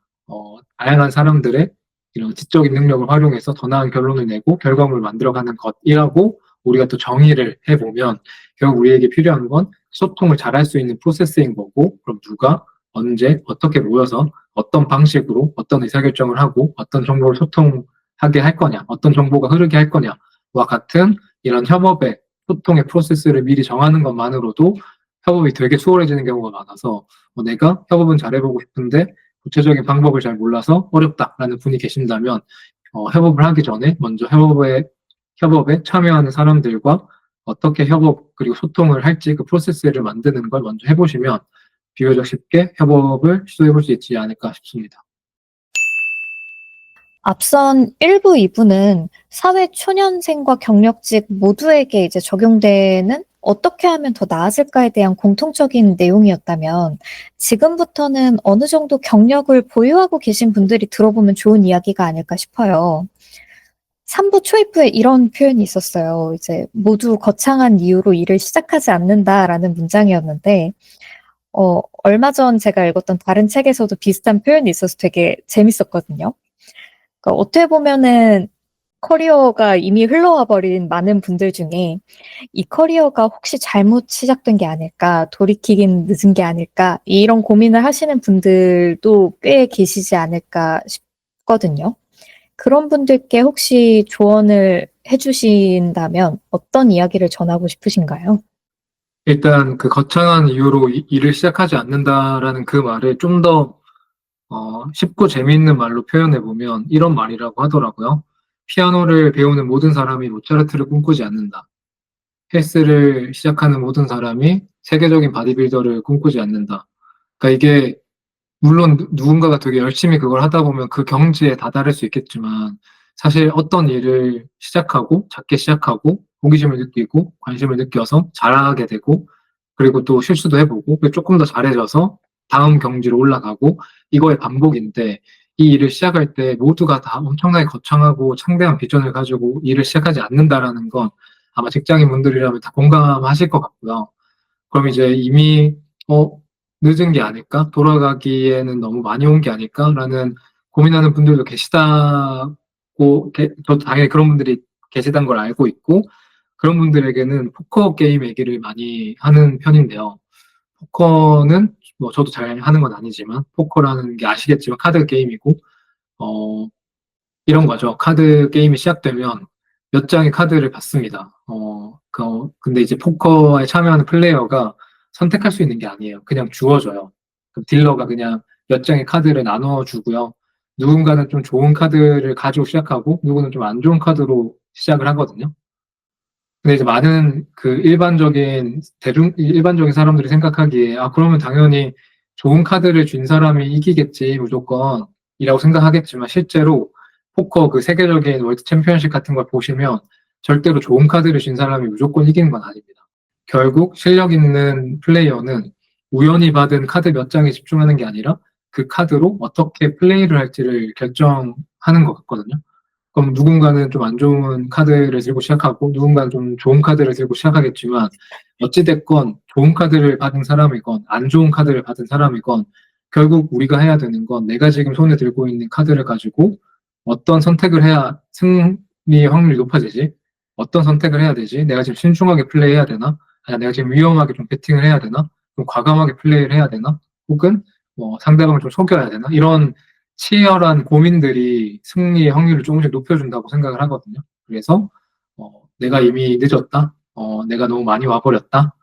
Speaker 1: 다양한 사람들의 이런 지적인 능력을 활용해서 더 나은 결론을 내고 결과물을 만들어가는 것이라고 우리가 또 정의를 해보면, 결국 우리에게 필요한 건 소통을 잘할 수 있는 프로세스인 거고, 그럼 누가 언제 어떻게 모여서 어떤 방식으로 어떤 의사결정을 하고 어떤 정보를 소통하게 할 거냐, 어떤 정보가 흐르게 할 거냐와 같은 이런 협업의 소통의 프로세스를 미리 정하는 것만으로도 협업이 되게 수월해지는 경우가 많아서, 내가 협업은 잘해보고 싶은데 구체적인 방법을 잘 몰라서 어렵다라는 분이 계신다면 협업을 하기 전에 먼저 협업에 참여하는 사람들과 어떻게 협업 그리고 소통을 할지 그 프로세스를 만드는 걸 먼저 해보시면 비교적 쉽게 협업을 시도해볼 수 있지 않을까 싶습니다.
Speaker 2: 앞선 1부, 2부는 사회 초년생과 경력직 모두에게 이제 적용되는 어떻게 하면 더 나아질까에 대한 공통적인 내용이었다면, 지금부터는 어느 정도 경력을 보유하고 계신 분들이 들어보면 좋은 이야기가 아닐까 싶어요. 3부 초입부에 이런 표현이 있었어요. 이제 모두 거창한 이유로 일을 시작하지 않는다라는 문장이었는데, 얼마 전 제가 읽었던 다른 책에서도 비슷한 표현이 있어서 되게 재밌었거든요. 그러니까 어떻게 보면은 커리어가 이미 흘러와 버린 많은 분들 중에 이 커리어가 혹시 잘못 시작된 게 아닐까, 돌이키긴 늦은 게 아닐까, 이런 고민을 하시는 분들도 꽤 계시지 않을까 싶거든요. 그런 분들께 혹시 조언을 해주신다면 어떤 이야기를 전하고 싶으신가요?
Speaker 1: 일단 그 거창한 이유로 일을 시작하지 않는다라는 그 말을 좀 더 쉽고 재미있는 말로 표현해보면 이런 말이라고 하더라고요. 피아노를 배우는 모든 사람이 모차르트를 꿈꾸지 않는다. 헬스를 시작하는 모든 사람이 세계적인 바디빌더를 꿈꾸지 않는다. 그러니까 이게 물론 누군가가 되게 열심히 그걸 하다 보면 그 경지에 다다를 수 있겠지만, 사실 어떤 일을 시작하고 작게 시작하고 호기심을 느끼고 관심을 느껴서 잘하게 되고, 그리고 또 실수도 해보고 그리고 조금 더 잘해져서 다음 경지로 올라가고, 이거의 반복인데, 이 일을 시작할 때 모두가 다 엄청나게 거창하고 창대한 비전을 가지고 일을 시작하지 않는다라는 건 아마 직장인분들이라면 다 공감하실 것 같고요. 그럼 이제 이미 어, 늦은 게 아닐까? 돌아가기에는 너무 많이 온 게 아닐까라는 고민하는 분들도 계시다고, 저도 당연히 그런 분들이 계시다는 걸 알고 있고, 그런 분들에게는 포커 게임 얘기를 많이 하는 편인데요. 포커는 뭐 저도 잘 하는 건 아니지만, 포커라는 게 아시겠지만 카드 게임이고, 어, 이런 거죠. 카드 게임이 시작되면 몇 장의 카드를 받습니다. 근데 이제 포커에 참여하는 플레이어가 선택할 수 있는 게 아니에요. 그냥 주어져요. 그럼 딜러가 그냥 몇 장의 카드를 나눠주고요. 누군가는 좀 좋은 카드를 가지고 시작하고, 누구는 좀 안 좋은 카드로 시작을 하거든요. 근데 이제 많은 그 일반적인 사람들이 생각하기에, 아, 그러면 당연히 좋은 카드를 준 사람이 이기겠지, 무조건, 이라고 생각하겠지만, 실제로 포커 그 세계적인 월드 챔피언십 같은 걸 보시면, 절대로 좋은 카드를 준 사람이 무조건 이기는 건 아닙니다. 결국 실력 있는 플레이어는 우연히 받은 카드 몇 장에 집중하는 게 아니라, 그 카드로 어떻게 플레이를 할지를 결정하는 것 같거든요. 그럼 누군가는 좀 안 좋은 카드를 들고 시작하고 누군가는 좀 좋은 카드를 들고 시작하겠지만 어찌됐건 좋은 카드를 받은 사람이건 안 좋은 카드를 받은 사람이건 결국 우리가 해야 되는 건 내가 지금 손에 들고 있는 카드를 가지고 어떤 선택을 해야 승리 확률이 높아지지? 어떤 선택을 해야 되지? 내가 지금 신중하게 플레이해야 되나? 아니 내가 지금 위험하게 좀 배팅을 해야 되나? 좀 과감하게 플레이를 해야 되나? 혹은 뭐 상대방을 좀 속여야 되나? 이런 치열한 고민들이 승리의 확률을 조금씩 높여준다고 생각을 하거든요. 그래서 내가 이미 늦었다. 내가 너무 많이 와버렸다.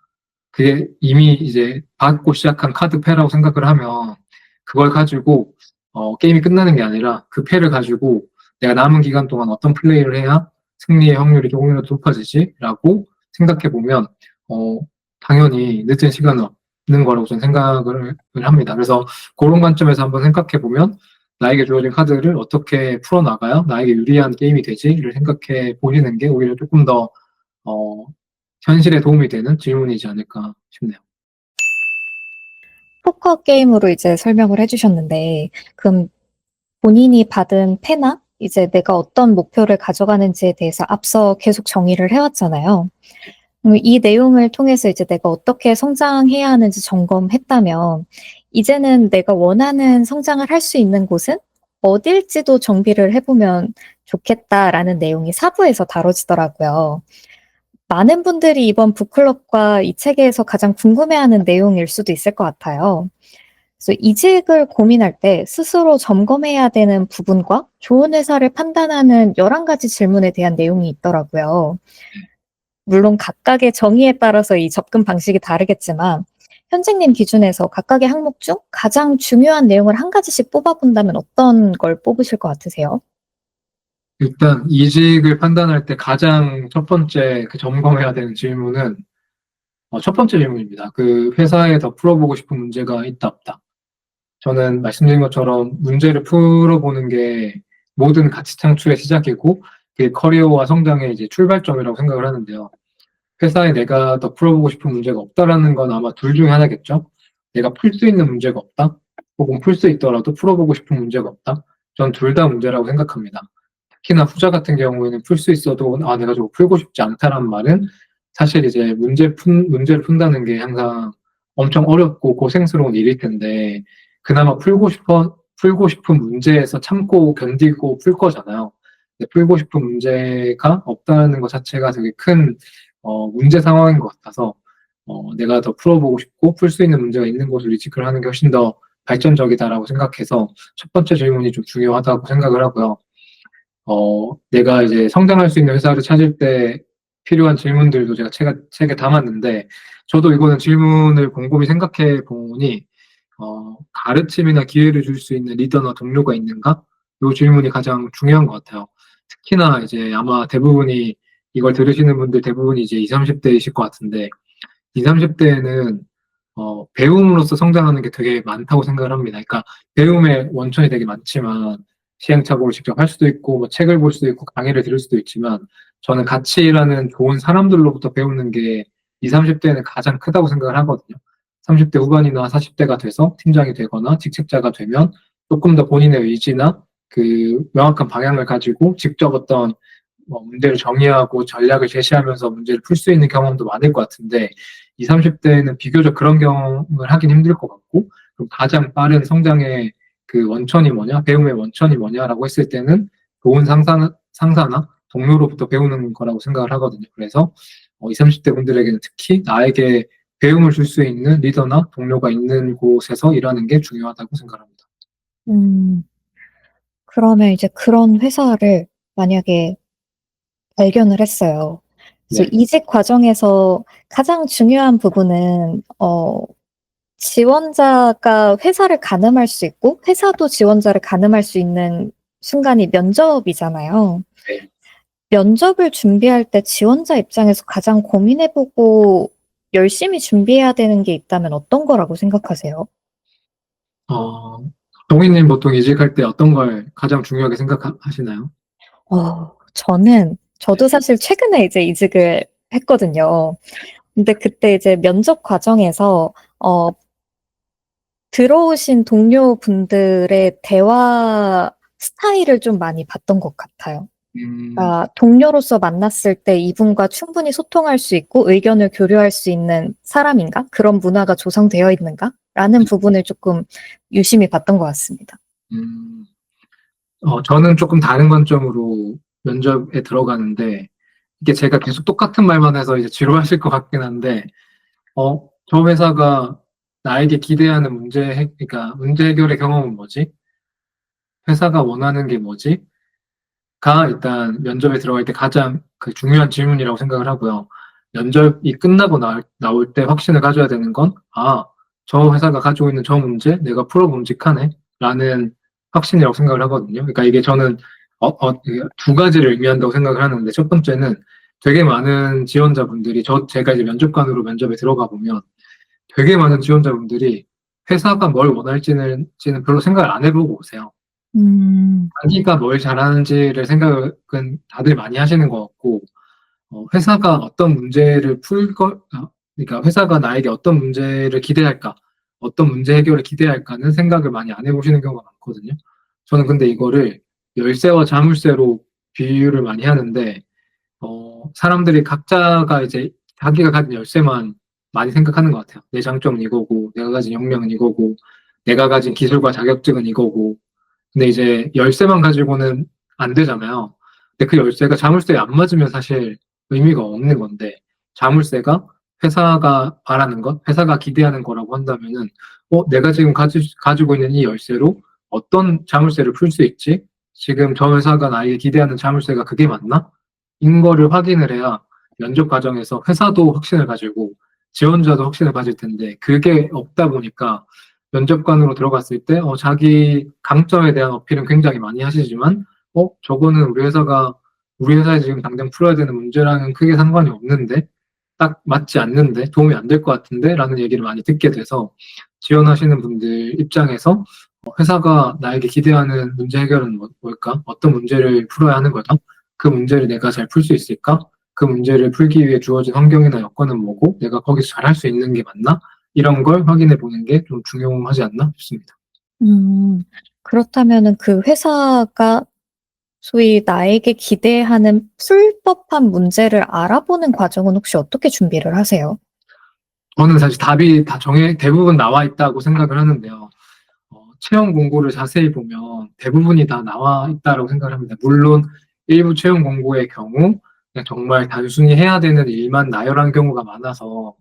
Speaker 1: 그게 이미 이제 받고 시작한 카드 패라고 생각을 하면 그걸 가지고 게임이 끝나는 게 아니라 그 패를 가지고 내가 남은 기간 동안 어떤 플레이를 해야 승리의 확률이 조금이라도 높아지지라고 생각해 보면 당연히 늦은 시간은 없는 거라고 저는 생각을 합니다. 그래서 그런 관점에서 한번 생각해 보면 나에게 주어진 카드를 어떻게 풀어나가야 나에게 유리한 게임이 되지를 생각해 보시는 게 오히려 조금 더 어, 현실에 도움이 되는 질문이지 않을까 싶네요.
Speaker 2: 포커 게임으로 이제 설명을 해주셨는데, 그럼 본인이 받은 패나 이제 내가 어떤 목표를 가져가는지에 대해서 앞서 계속 정의를 해왔잖아요. 이 내용을 통해서 이제 내가 어떻게 성장해야 하는지 점검했다면, 이제는 내가 원하는 성장을 할 수 있는 곳은 어딜지도 정비를 해보면 좋겠다라는 내용이 사부에서 다뤄지더라고요. 많은 분들이 이번 북클럽과 이 책에서 가장 궁금해하는 내용일 수도 있을 것 같아요. 그래서 이직을 고민할 때 스스로 점검해야 되는 부분과 좋은 회사를 판단하는 11가지 질문에 대한 내용이 있더라고요. 물론 각각의 정의에 따라서 이 접근 방식이 다르겠지만 현직님 기준에서 각각의 항목 중 가장 중요한 내용을 한 가지씩 뽑아본다면 어떤 걸 뽑으실 것 같으세요?
Speaker 1: 일단 이직을 판단할 때 가장 첫 번째 그 점검해야 되는 질문은 첫 번째 질문입니다. 그 회사에 더 풀어보고 싶은 문제가 있다 없다. 저는 말씀드린 것처럼 문제를 풀어보는 게 모든 가치 창출의 시작이고 그 커리어와 성장의 이제 출발점이라고 생각을 하는데요. 회사에 내가 더 풀어보고 싶은 문제가 없다라는 건 아마 둘 중에 하나겠죠. 내가 풀 수 있는 문제가 없다. 혹은 풀 수 있더라도 풀어보고 싶은 문제가 없다. 전 둘 다 문제라고 생각합니다. 특히나 후자 같은 경우에는 풀 수 있어도 아 내가 저거 풀고 싶지 않다라는 말은 사실 이제 문제를 푼다는 게 항상 엄청 어렵고 고생스러운 일일 텐데 그나마 풀고 싶은 문제에서 참고 견디고 풀 거잖아요. 근데 풀고 싶은 문제가 없다는 것 자체가 되게 큰 문제 상황인 것 같아서 내가 더 풀어보고 싶고 풀 수 있는 문제가 있는 곳을 이직을 하는 게 훨씬 더 발전적이다라고 생각해서 첫 번째 질문이 좀 중요하다고 생각을 하고요. 내가 이제 성장할 수 있는 회사를 찾을 때 필요한 질문들도 제가 책에 담았는데, 저도 이거는 질문을 곰곰이 생각해 보니, 가르침이나 기회를 줄 수 있는 리더나 동료가 있는가? 이 질문이 가장 중요한 것 같아요. 특히나 이제 아마 대부분이, 이걸 들으시는 분들 대부분이 이제 20, 30대이실 것 같은데, 20, 30대에는 배움으로써 성장하는 게 되게 많다고 생각을 합니다. 그러니까 배움의 원천이 되게 많지만 시행착오를 직접 할 수도 있고 뭐 책을 볼 수도 있고 강의를 들을 수도 있지만 저는 같이 일하는 좋은 사람들로부터 배우는 게 20, 30대에는 가장 크다고 생각을 하거든요. 30대 후반이나 40대가 돼서 팀장이 되거나 직책자가 되면 조금 더 본인의 의지나 그 명확한 방향을 가지고 직접 어떤 뭐 문제를 정의하고 전략을 제시하면서 문제를 풀 수 있는 경험도 많을 것 같은데 20, 30대는 비교적 그런 경험을 하긴 힘들 것 같고 그럼 가장 빠른 성장의 그 원천이 뭐냐, 배움의 원천이 뭐냐라고 했을 때는 좋은 상사나 동료로부터 배우는 거라고 생각을 하거든요. 그래서 20, 30대 분들에게는 특히 나에게 배움을 줄 수 있는 리더나 동료가 있는 곳에서 일하는 게 중요하다고 생각합니다.
Speaker 2: 음, 그러면 이제 그런 회사를 만약에 발견을 했어요. 그래서
Speaker 1: 네.
Speaker 2: 이직 과정에서 가장 중요한 부분은, 지원자가 회사를 가늠할 수 있고, 회사도 지원자를 가늠할 수 있는 순간이 면접이잖아요.
Speaker 1: 네.
Speaker 2: 면접을 준비할 때 지원자 입장에서 가장 고민해보고 열심히 준비해야 되는 게 있다면 어떤 거라고 생각하세요?
Speaker 1: 어, 동희님 보통 이직할 때 어떤 걸 가장 중요하게 생각하시나요?
Speaker 2: 저도 사실 최근에 이제 이직을 했거든요. 근데 그때 이제 면접 과정에서, 들어오신 동료분들의 대화 스타일을 좀 많이 봤던 것 같아요.
Speaker 1: 음,
Speaker 2: 그러니까 동료로서 만났을 때 이분과 충분히 소통할 수 있고 의견을 교류할 수 있는 사람인가? 그런 문화가 조성되어 있는가? 라는 부분을 조금 유심히 봤던 것 같습니다.
Speaker 1: 음, 저는 조금 다른 관점으로 면접에 들어가는데, 이게 제가 계속 똑같은 말만 해서 이제 지루하실 것 같긴 한데, 저 회사가 나에게 기대하는 그러니까 문제 해결의 경험은 뭐지? 회사가 원하는 게 뭐지? 가 일단 면접에 들어갈 때 가장 그 중요한 질문이라고 생각을 하고요. 면접이 끝나고 나올 때 확신을 가져야 되는 건, 저 회사가 가지고 있는 저 문제 내가 풀어봄직하네 라는 확신이라고 생각을 하거든요. 그러니까 이게 저는 이게 두 가지를 의미한다고 생각을 하는데 첫 번째는 되게 많은 지원자분들이 제가 이제 면접관으로 면접에 들어가 보면 되게 많은 지원자분들이 회사가 뭘 원할지는 별로 생각을 안 해보고 오세요.
Speaker 2: 음,
Speaker 1: 자기가 뭘 잘하는지를 생각은 다들 많이 하시는 것 같고, 회사가 어떤 문제를 그러니까 회사가 나에게 어떤 문제를 기대할까, 어떤 문제 해결을 기대할까는 생각을 많이 안 해보시는 경우가 많거든요. 저는 근데 이거를 열쇠와 자물쇠로 비유를 많이 하는데, 사람들이 각자가 이제 자기가 가진 열쇠만 많이 생각하는 것 같아요. 내 장점은 이거고, 내가 가진 역량은 이거고, 내가 가진 기술과 자격증은 이거고, 근데 이제 열쇠만 가지고는 안 되잖아요. 근데 그 열쇠가 자물쇠에 안 맞으면 사실 의미가 없는 건데, 자물쇠가 회사가 바라는 것, 회사가 기대하는 거라고 한다면은, 내가 지금 가지고 있는 이 열쇠로 어떤 자물쇠를 풀 수 있지? 지금 저 회사가 나에게 기대하는 자물쇠가 그게 맞나? 인 거를 확인을 해야 면접 과정에서 회사도 확신을 가지고 지원자도 확신을 가질 텐데, 그게 없다 보니까 면접관으로 들어갔을 때, 자기 강점에 대한 어필은 굉장히 많이 하시지만, 저거는 우리 회사에 지금 당장 풀어야 되는 문제랑은 크게 상관이 없는데, 딱 맞지 않는데, 도움이 안 될 것 같은데, 라는 얘기를 많이 듣게 돼서, 지원하시는 분들 입장에서, 회사가 나에게 기대하는 문제 해결은 뭘까? 어떤 문제를 풀어야 하는 거다? 그 문제를 내가 잘 풀 수 있을까? 그 문제를 풀기 위해 주어진 환경이나 여건은 뭐고, 내가 거기서 잘할 수 있는 게 맞나? 이런 걸 확인해 보는 게 좀 중요하지 않나 싶습니다.
Speaker 2: 음, 그렇다면은 그 회사가 소위 나에게 기대하는 풀 법한 문제를 알아보는 과정은 혹시 어떻게 준비를 하세요?
Speaker 1: 저는 사실 답이 다 대부분 나와 있다고 생각을 하는데요. 채용 공고를 자세히 보면 대부분이 다 나와 있다고 생각을 합니다. 물론 일부 채용 공고의 경우 그냥 정말 단순히 해야 되는 일만 나열한 경우가 많아서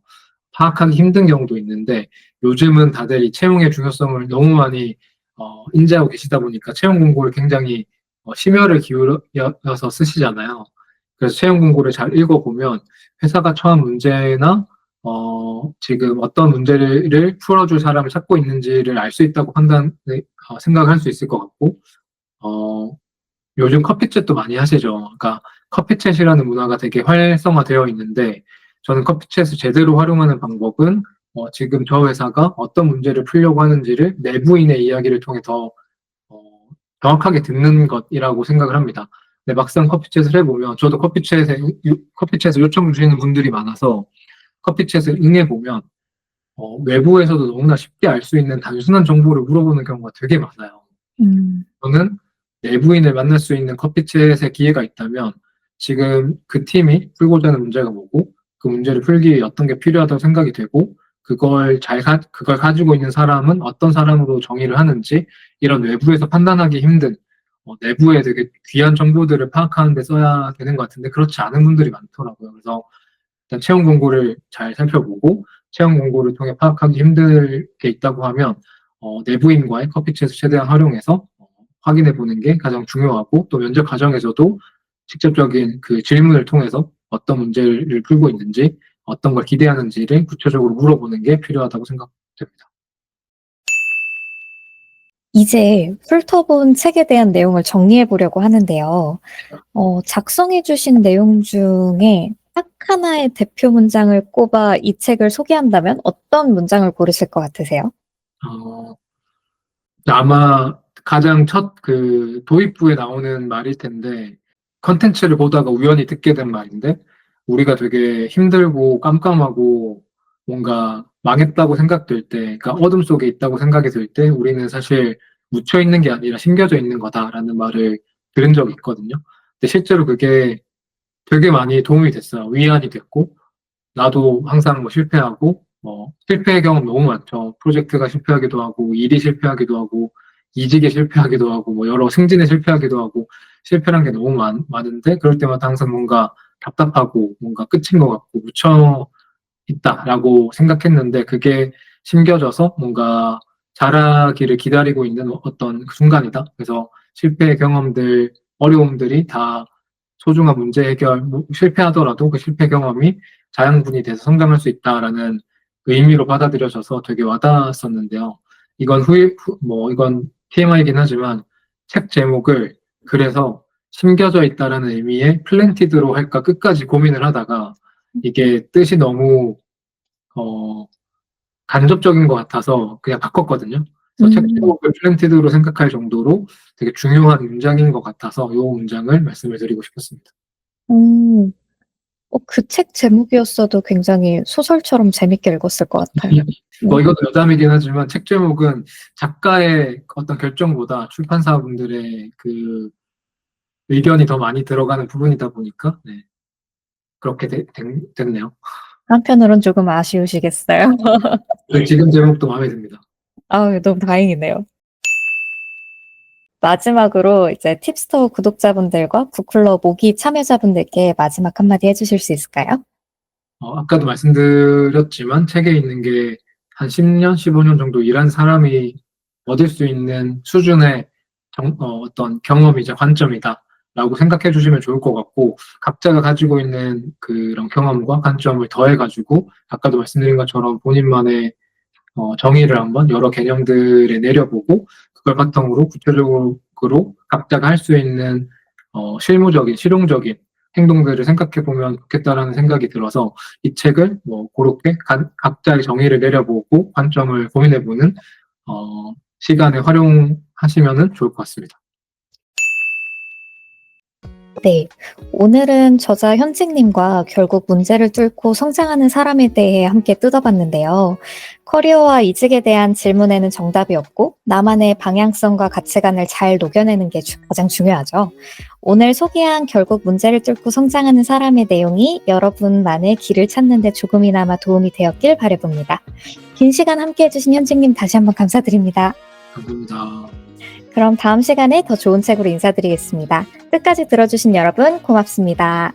Speaker 1: 파악하기 힘든 경우도 있는데 요즘은 다들 이 채용의 중요성을 너무 많이 인지하고 계시다 보니까 채용 공고를 굉장히 심혈을 기울여서 쓰시잖아요. 그래서 채용 공고를 잘 읽어보면 회사가 처한 문제나 지금 어떤 문제를 풀어줄 사람을 찾고 있는지를 알 수 있다고 생각을 할 수 있을 것 같고, 어, 요즘 커피챗도 많이 하시죠. 그러니까 커피챗이라는 문화가 되게 활성화되어 있는데, 저는 커피챗을 제대로 활용하는 방법은 지금 저 회사가 어떤 문제를 풀려고 하는지를 내부인의 이야기를 통해 더 어, 정확하게 듣는 것이라고 생각을 합니다. 근데 막상 커피챗을 해보면, 저도 커피챗에 요청을 주시는 분들이 많아서 커피챗을 응해보면, 외부에서도 너무나 쉽게 알 수 있는 단순한 정보를 물어보는 경우가 되게 많아요. 저는 내부인을 만날 수 있는 커피챗의 기회가 있다면 지금 그 팀이 풀고자 하는 문제가 뭐고 그 문제를 풀기 위해 어떤 게 필요하다고 생각이 되고 그걸 가지고 있는 사람은 어떤 사람으로 정의를 하는지 이런 외부에서 판단하기 힘든 내부에 되게 귀한 정보들을 파악하는 데 써야 되는 것 같은데 그렇지 않은 분들이 많더라고요. 그래서 일단 채용 공고를 잘 살펴보고 채용 공고를 통해 파악하기 힘들 게 있다고 하면 내부인과의 커피챗을 최대한 활용해서 확인해 보는 게 가장 중요하고 또 면접 과정에서도 직접적인 그 질문을 통해서 어떤 문제를 풀고 있는지 어떤 걸 기대하는지를 구체적으로 물어보는 게 필요하다고 생각됩니다.
Speaker 2: 이제 훑어본 책에 대한 내용을 정리해 보려고 하는데요. 작성해 주신 내용 중에 딱 하나의 대표 문장을 꼽아 이 책을 소개한다면 어떤 문장을 고르실 것 같으세요?
Speaker 1: 어, 아마 가장 첫 그 도입부에 나오는 말일 텐데 컨텐츠를 보다가 우연히 듣게 된 말인데 우리가 되게 힘들고 깜깜하고 뭔가 망했다고 생각될 때, 그러니까 어둠 속에 있다고 생각이 들 때 우리는 사실 묻혀 있는 게 아니라 심겨져 있는 거다라는 말을 들은 적이 있거든요. 근데 실제로 그게 되게 많이 도움이 됐어요. 위안이 됐고 나도 항상 뭐 실패하고, 실패의 경험 너무 많죠. 프로젝트가 실패하기도 하고, 일이 실패하기도 하고, 이직에 실패하기도 하고, 뭐 여러 승진에 실패하기도 하고, 실패란 게 너무 많은데, 그럴 때마다 항상 뭔가 답답하고, 뭔가 끝인 것 같고, 묻혀 있다라고 생각했는데, 그게 심겨져서 뭔가 자라기를 기다리고 있는 어떤 그 순간이다. 그래서 실패의 경험들, 어려움들이 다 소중한 문제 해결, 뭐 실패하더라도 그 실패 경험이 자양분이 돼서 성장할 수 있다라는 의미로 받아들여져서 되게 와닿았었는데요. 이건 TMI이긴 하지만 책 제목을 그래서 심겨져 있다라는 의미의 플랜티드로 할까 끝까지 고민을 하다가 이게 뜻이 너무, 어, 간접적인 것 같아서 그냥 바꿨거든요. 그래서 책 제목을 플랜티드로 생각할 정도로 되게 중요한 문장인 것 같아서 이 문장을 말씀을 드리고 싶었습니다.
Speaker 2: 음, 그 책 제목이었어도 굉장히 소설처럼 재밌게 읽었을 것 같아요.
Speaker 1: 이것도 여담이긴 하지만 책 제목은 작가의 어떤 결정보다 출판사분들의 그 의견이 더 많이 들어가는 부분이다 보니까 네, 그렇게 됐네요.
Speaker 2: 한편으론 조금 아쉬우시겠어요?
Speaker 1: 네, 지금 제목도 마음에 듭니다.
Speaker 2: 아우, 너무 다행이네요. 마지막으로 이제 팁스터 구독자분들과 북클럽 모기 참여자분들께 마지막 한마디 해주실 수 있을까요?
Speaker 1: 아까도 말씀드렸지만 책에 있는 게 한 10년, 15년 정도 일한 사람이 얻을 수 있는 수준의 어떤 경험이자 관점이다. 라고 생각해 주시면 좋을 것 같고, 각자가 가지고 있는 그런 경험과 관점을 더해가지고, 아까도 말씀드린 것처럼 본인만의 정의를 한번 여러 개념들에 내려보고, 그걸 바탕으로 구체적으로 각자가 할 수 있는 실무적인, 실용적인 행동들을 생각해 보면 좋겠다라는 생각이 들어서 이 책을 뭐 그렇게 각자의 정의를 내려보고 관점을 고민해보는 시간에 활용하시면 좋을 것 같습니다.
Speaker 2: 네. 오늘은 저자 현직님과 결국 문제를 뚫고 성장하는 사람에 대해 함께 뜯어봤는데요. 커리어와 이직에 대한 질문에는 정답이 없고 나만의 방향성과 가치관을 잘 녹여내는 게 가장 중요하죠. 오늘 소개한 결국 문제를 뚫고 성장하는 사람의 내용이 여러분만의 길을 찾는 데 조금이나마 도움이 되었길 바라봅니다. 긴 시간 함께 해주신 현직님 다시 한번 감사드립니다.
Speaker 1: 감사합니다.
Speaker 2: 그럼 다음 시간에 더 좋은 책으로 인사드리겠습니다. 끝까지 들어주신 여러분 고맙습니다.